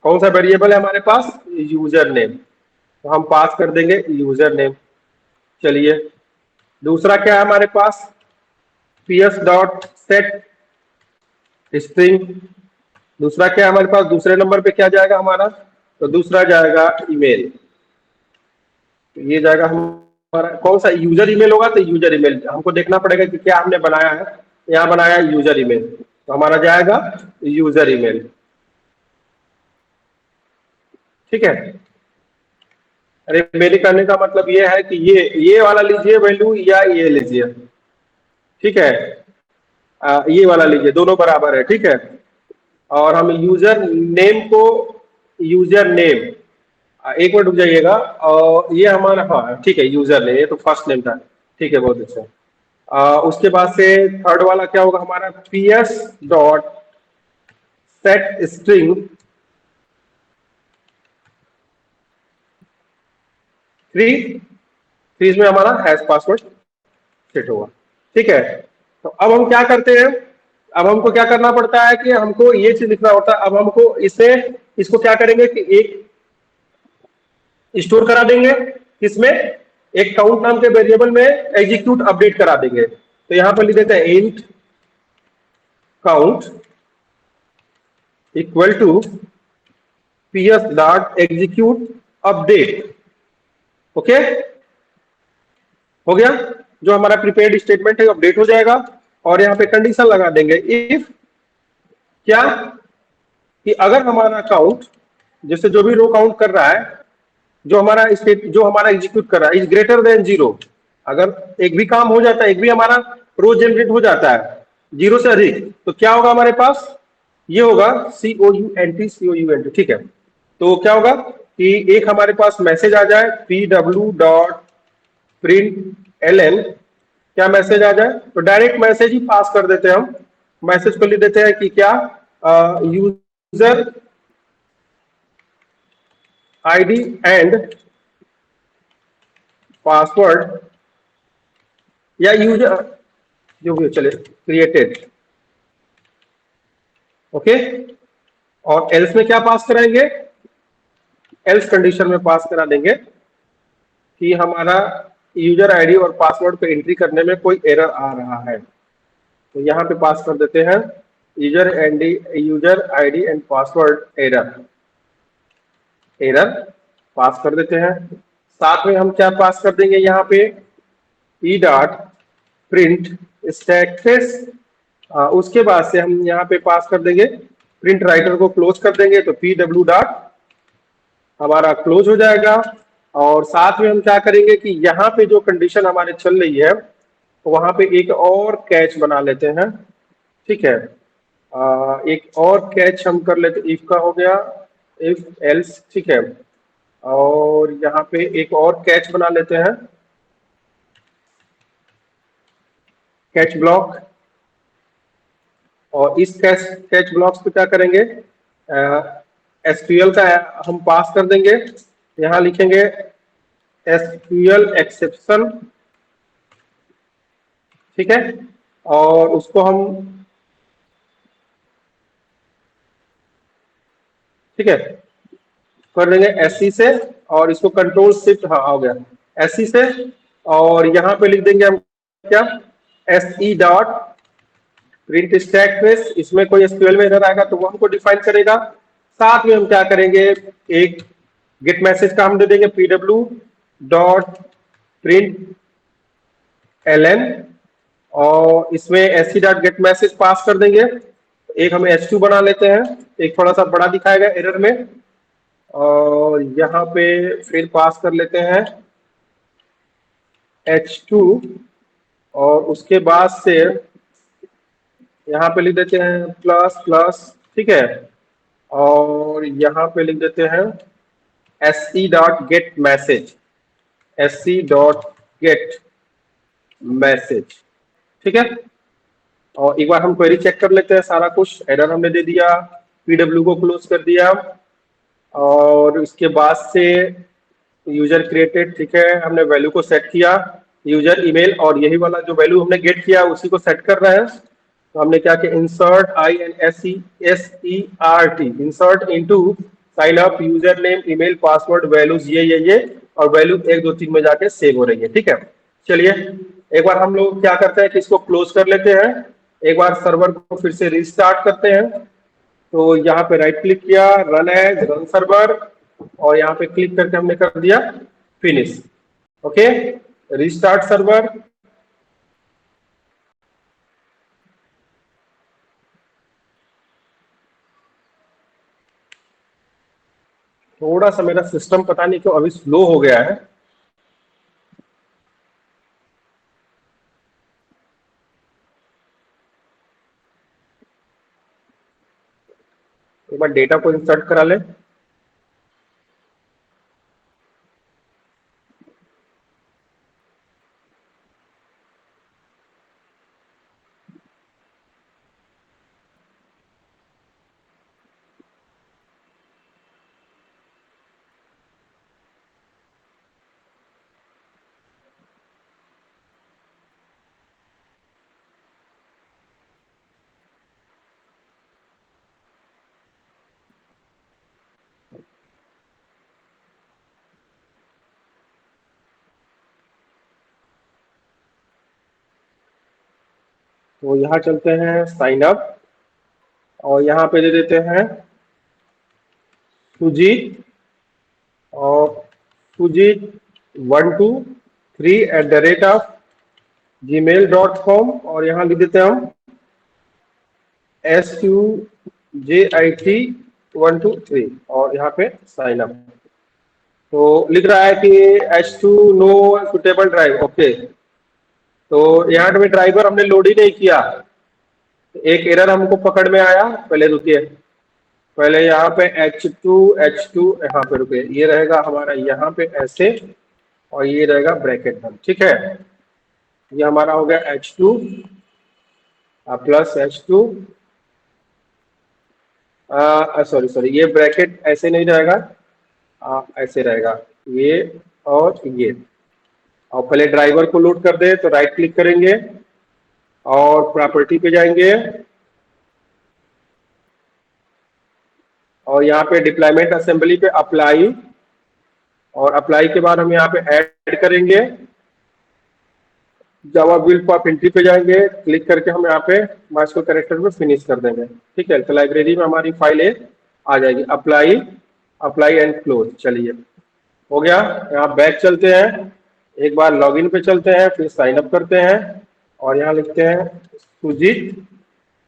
कौन सा वेरिएबल है हमारे पास? यूजर नेम, तो हम पास कर देंगे यूजर नेम। चलिए, दूसरा क्या है हमारे पास? ps dot set string. दूसरा क्या है हमारे पास? दूसरे नंबर पे क्या जाएगा हमारा? तो दूसरा जाएगा ईमेल। ये जाएगा हमारा कौन सा? यूजर ईमेल होगा, तो यूजर ईमेल हमको देखना पड़ेगा कि क्या हमने बनाया है। यहाँ बनाया यूजर ईमेल, तो हमारा जाएगा यूजर ईमेल। ठीक है, अरे मेरे कहने का मतलब ये है कि ये वाला लीजिए वैल्यू या ये लीजिए। ठीक है, ये वाला लीजिए, दोनों बराबर है। ठीक है, और हम यूजर नेम को, यूजर नेम, एक मिनट रुक जाइएगा। और ये हमारा, हाँ ठीक है, यूजर नेम, ये तो फर्स्ट नेम था। ठीक है, बहुत अच्छा। उसके बाद से थर्ड वाला क्या होगा हमारा? ps dot set string three में हमारा हैश पासवर्ड सेट होगा। ठीक है, तो अब हम क्या करते हैं? अब हमको क्या करना पड़ता है कि हमको ये चीज लिखना होता है। अब हमको इसे, इसको क्या करेंगे कि एक स्टोर करा देंगे, किसमें? एक काउंट नाम के वेरिएबल में एग्जीक्यूट अपडेट करा देंगे। तो यहां पर लिख देते हैं int count equal to ps dot execute update. Okay, हो गया। जो हमारा प्रीपेड स्टेटमेंट है अपडेट हो जाएगा। और यहाँ पे कंडीशन लगा देंगे इफ, क्या कि अगर हमारा काउंट, जैसे जो भी रो काउंट कर रहा है, जो हमारा स्टेट, जो हमारा एग्जीक्यूट कर रहा है, इज ग्रेटर देन जीरो। अगर एक भी काम हो जाता है, एक भी हमारा रो जनरेट हो जाता है जीरो से अधिक, तो क्या होगा हमारे पास? ये होगा COUNT। ठीक है, तो क्या होगा कि एक हमारे पास मैसेज आ जाए PW डॉट प्रिंट LN। क्या मैसेज आ जाए? तो डायरेक्ट मैसेज ही पास कर देते हैं हम। मैसेज को लिख देते हैं कि क्या, यूजर ID एंड पासवर्ड, या यूजर जो भी चले क्रिएटेड। ओके, और एल्स में क्या पास कराएंगे? एल्स कंडीशन में पास करा देंगे कि हमारा यूजर आईडी और पासवर्ड को एंट्री करने में कोई एरर आ रहा है। तो यहां पे पास कर देते हैं user ID and password error, error pass कर देते हैं। साथ में हम क्या पास कर देंगे यहाँ पे? E dot print status. उसके बाद से हम यहाँ पे पास कर देंगे, प्रिंट राइटर को क्लोज कर देंगे, तो PW डॉट हमारा क्लोज हो जाएगा। और साथ में हम क्या करेंगे कि यहाँ पे जो कंडीशन हमारे चल रही है, तो वहां पे एक और कैच बना लेते हैं। ठीक है, एक और कैच हम कर लेते, इफ का हो गया, इफ एल्स। ठीक है, और यहाँ पे एक और कैच बना लेते हैं, कैच ब्लॉक। और इस कैच ब्लॉक्स पे क्या करेंगे? SQL का हम पास कर देंगे। यहां लिखेंगे SQL एक्सेप्शन। ठीक है, और उसको हम, ठीक है, कर देंगे SC से, और इसको कंट्रोल शिफ्ट, हाँ हो गया, SC से। और यहाँ पे लिख देंगे हम क्या? SE dot print stack trace. इसमें कोई SQL में एरर आएगा तो वो हमको डिफाइन करेगा। साथ में हम क्या करेंगे? एक गेट मैसेज का हम दे देंगे PW डॉट प्रिंट ln, और इसमें S dot gate message pass कर देंगे। एक हम h2 बना लेते हैं, एक थोड़ा सा बड़ा दिखाएगा एरर में, और यहाँ पे फिर पास कर लेते हैं h2, और उसके बाद से यहाँ पे लिख देते हैं प्लस प्लस, ठीक है, और यहाँ पे लिख देते हैं S dot gate message, S dot gate message, ठीक है। और एक बार हम क्वेरी चेक कर लेते हैं, सारा कुछ एरर हमने दे दिया, पीडब्ल्यू को क्लोज कर दिया, और उसके बाद से यूजर क्रिएटेड, ठीक है, हमने वैल्यू को सेट किया, यूजर ईमेल, और यही वाला जो वैल्यू हमने गेट किया उसी को सेट कर रहे हैं। तो हमने क्या किया, insert INSERT, insert into sign up user name email password values ये, और वैल्यू 1 2 3 में जाके सेव हो रही है, ठीक है। चलिए एक बार हम लोग क्या करते हैं कि इसको क्लोज कर लेते हैं, एक बार सर्वर को फिर से रिस्टार्ट करते हैं। तो यहाँ पे राइट क्लिक किया, रन एज रन सर्वर, और यहाँ पे क्लिक करके हमने कर दिया फिनिश। Okay, restart server. थोड़ा सा मेरा सिस्टम पता नहीं क्यों अभी स्लो हो गया है। एक बार डेटा को इंसर्ट करा ले। तो यहाँ चलते हैं साइन अप, और यहाँ पे दे देते हैं सुजीत, और सुजीत 123@gmail.com, और यहाँ लिख देते हैं हम SUJIT 123, और यहाँ पे साइन अप। तो लिख रहा है कि H2 no suitable drive, okay. तो यहाँ पे ड्राइवर हमने लोड ही नहीं किया, एक एरर हमको पकड़ में आया। पहले रुकिए, पहले यहाँ पे H2 यहाँ पे रुके, ये रहेगा हमारा यहाँ पे ऐसे, और ये रहेगा ब्रैकेट में, ठीक है। ये हमारा हो गया H2 plus H2, sorry sorry, ये ब्रैकेट ऐसे नहीं रहेगा, ऐसे रहेगा ये और ये। और पहले ड्राइवर को लोड कर दे, तो राइट क्लिक करेंगे और प्रॉपर्टी पे जाएंगे, और यहाँ पे डिप्लॉयमेंट असेंबली पे अप्लाई, और अप्लाई के बाद हम यहाँ पे ऐड करेंगे, जावा बिल्ड ऑफ एंट्री पे जाएंगे, क्लिक करके हम यहाँ पे मास्को कैरेक्टर में फिनिश कर देंगे, ठीक है। तो लाइब्रेरी में हमारी फाइल आ जाएगी, अप्लाई, अप्लाई एंड क्लोज। चलिए हो गया। यहाँ बैक चलते हैं, एक बार लॉगिन पे चलते हैं, फिर साइन अप करते हैं, और यहाँ लिखते हैं सुजीत,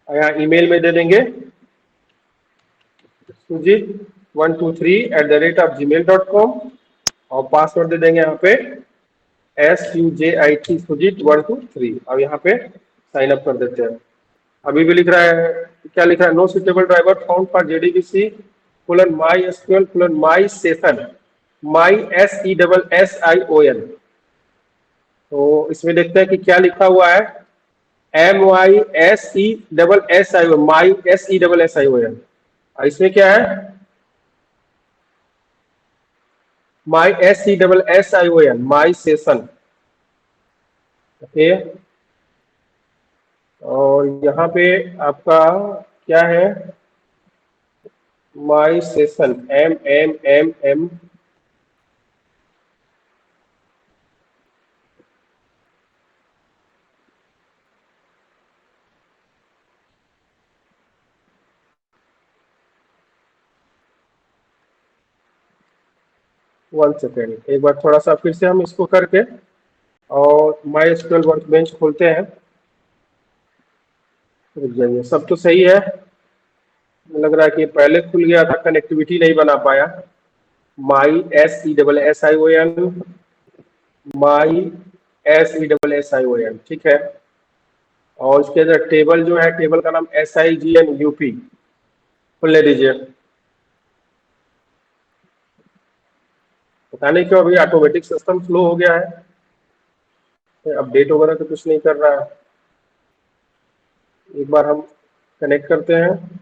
यहाँ ईमेल में दे देंगे सुजीत123@gmail.com, और पासवर्ड दे देंगे यहाँ पे SUJIT सुजीत123, और यहाँ पे साइन अप कर देते हैं। अभी भी लिख रहा है, क्या लिख रहा है, no suitable driver found for JDBC colon my SQL colon my session my SESSION। तो इसमें देखते हैं कि क्या लिखा हुआ है, MYSESSION, माई SESSION। इसमें क्या है, माई SESSION, माई सेशन, ओके। और यहाँ पे आपका क्या है, my session MMMM, one second, एक बार थोड़ा सा फिर से हम इसको करके और माई एसक्यूएल वर्कबेंच खोलते हैं। रुक जाइए, सब तो सही है। लग रहा है कि पहले खुल गया था, कनेक्टिविटी नहीं बना पाया। माई SESSION, माई SESSION, ठीक है। और उसके अंदर टेबल जो है, टेबल का नाम SIGNUP खुलने दीजिए। पता नहीं क्यों अभी ऑटोमेटिक सिस्टम स्लो हो गया है, अपडेट वगैरह तो कुछ नहीं कर रहा है। एक बार हम कनेक्ट करते हैं।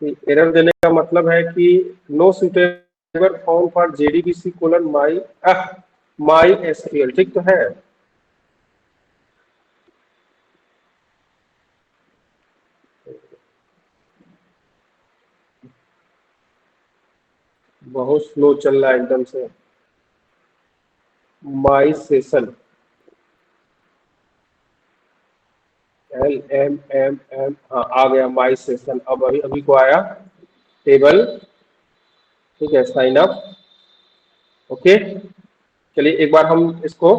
एरर देने का मतलब है कि no suitable found for JDBC colon my SQL, ठीक तो है। बहुत स्लो चल रहा है एकदम से। माई सेशन, LMMM, हाँ आ गया माई सेशन। अब अभी अभी को आया टेबल, ठीक है। Sign up, okay. चलिए एक बार हम इसको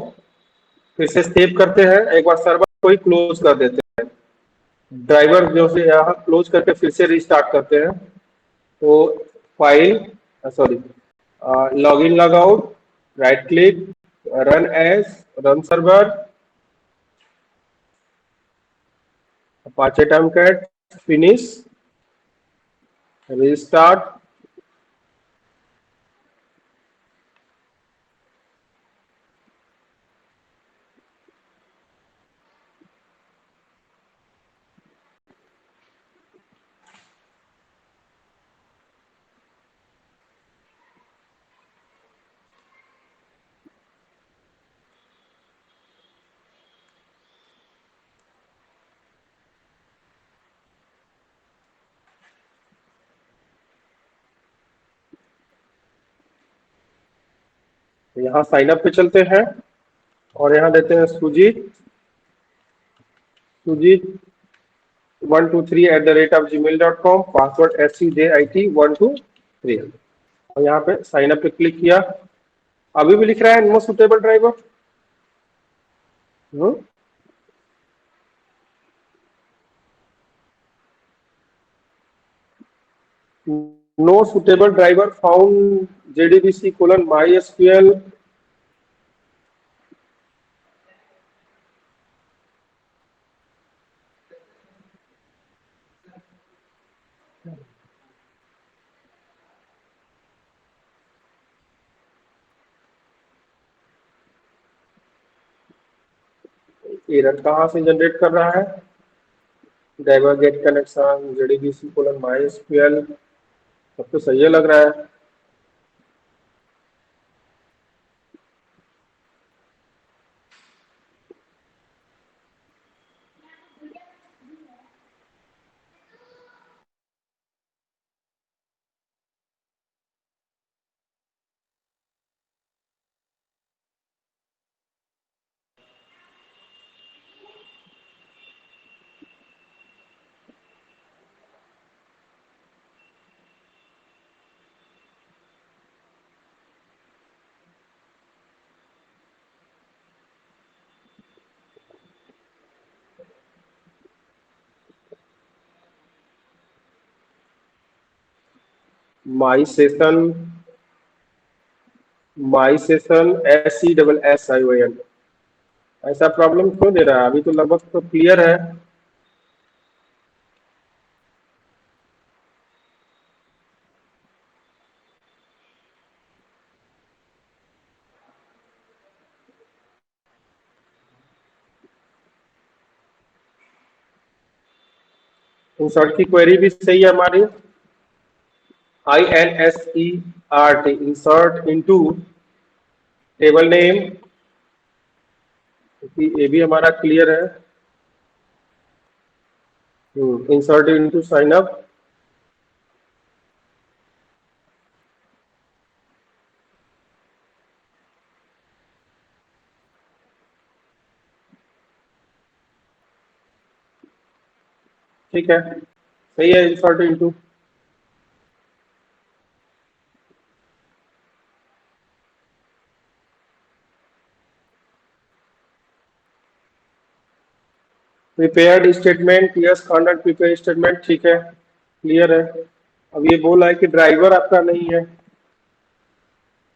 फिर से सेव करते हैं, एक बार सर्वर को ही क्लोज कर देते हैं। ड्राइवर जो से यहाँ क्लोज करके फिर से रिस्टार्ट करते हैं। तो file, sorry, log in log out, right click, run as, run server, Apache Tomcat, finish, restart. यहाँ साइन अप पे चलते हैं और यहाँ देते हैं Sujit, Sujit 123@gmail.com, password SCJIT123। और यहाँ पे साइन अप पे क्लिक किया। अभी भी लिख रहा है no suitable driver. No suitable driver found JDBC colon my SQL. Error कहाँ से जनरेट कर रहा है? Driver get connection JDBC colon my SQL, सब तो सही लग रहा है। माई सेशन SESSION, ऐसा प्रॉब्लम क्यों दे रहा है? अभी तो लगभग तो क्लियर है। इंसर्ट की क्वेरी भी सही है हमारी, INSERT, insert into table name, ये भी हमारा क्लियर है। इंसर्ट इनटू साइन अप, ठीक है, सही है। Insert into, prepared statement, yes conduct prepare statement, ठीक है, क्लियर है। अब ये बोला है कि ड्राइवर आपका नहीं है।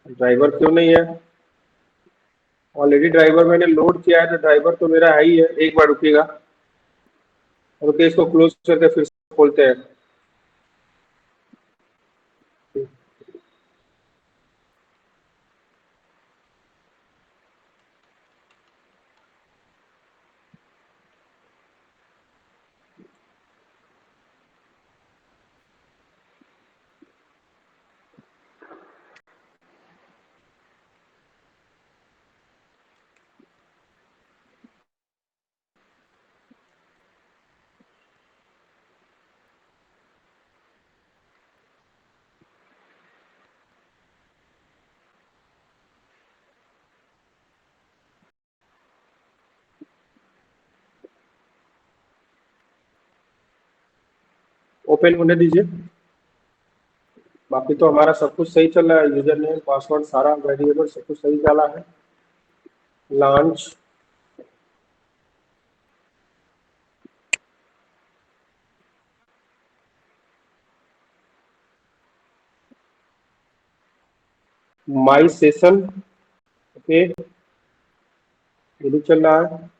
ड्राइवर क्यों नहीं है? ऑलरेडी ड्राइवर मैंने लोड किया है, तो ड्राइवर तो मेरा है ही है। एक बार रुकिएगा, रुकिए, इसको क्लोज करके फिर से खोलते हैं। ओपन होने दीजिए। बाकी तो हमारा सब कुछ सही चल रहा है, यूजर नेम, पासवर्ड, सारा वेरिएबल सब कुछ सही चला है। लॉन्च, माई सेशन, ओके, ये भी चल रहा है।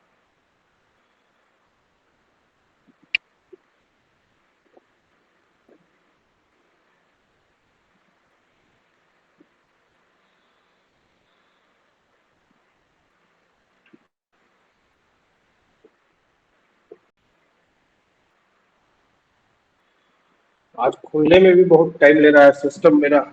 आज खुलने में भी बहुत टाइम ले रहा है सिस्टम मेरा।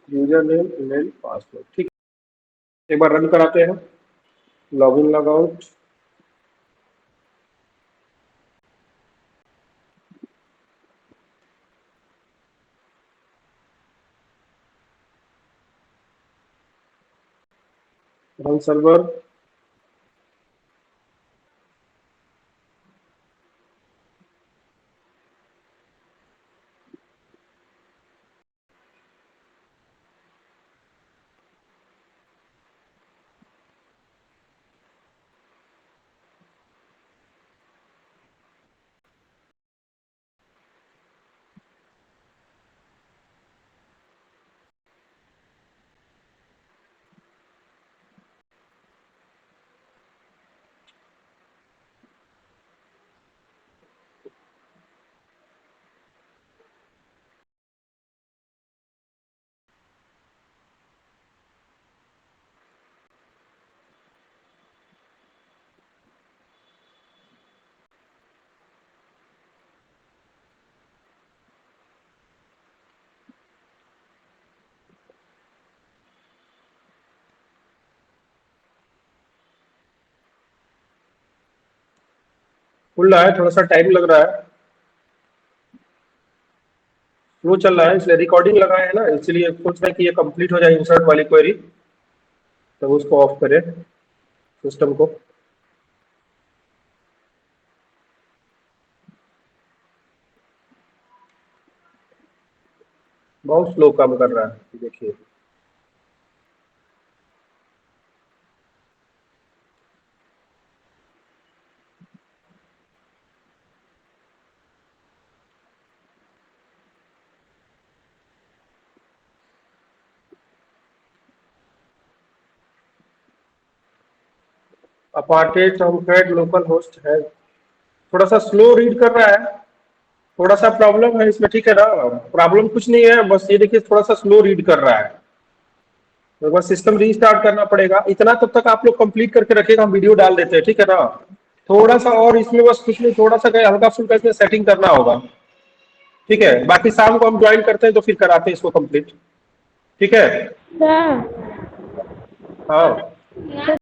यूजर नेम, ईमेल, पासवर्ड, ठीक है। एक बार रन कराते हैं, लॉगिन लॉगआउट। रन सर्वर, खुल रहा है, थोड़ा सा टाइम लग रहा है, स्लो चल रहा है, इसलिए रिकॉर्डिंग लगाए है ना, इसलिए सोच रहे हैं कि ये कंप्लीट हो जाए इंसर्ट वाली क्वेरी, तब उसको ऑफ करें सिस्टम को। बहुत स्लो काम कर रहा है, देखिए। अपार्टेड टॉमकैट लोकल होस्ट है, थोड़ा सा स्लो रीड कर रहा है, थोड़ा सा प्रॉब्लम है इसमें, ठीक है ना। प्रॉब्लम कुछ नहीं है, बस ये देखिए थोड़ा सा स्लो रीड कर रहा है, तो बस सिस्टम रीस्टार्ट करना पड़ेगा। इतना तब तक आप लोग कंप्लीट करके रखिएगा, हम वीडियो डाल देते हैं, ठीक है ना। थोड़ा सा और इसमें बस कुछ नहीं, थोड़ा सा हल्का फुल्का इसमें सेटिंग करना होगा, ठीक है। बाकी शाम को हम ज्वाइन करते हैं तो फिर कराते हैं इसको कंप्लीट, ठीक है। सर हाँ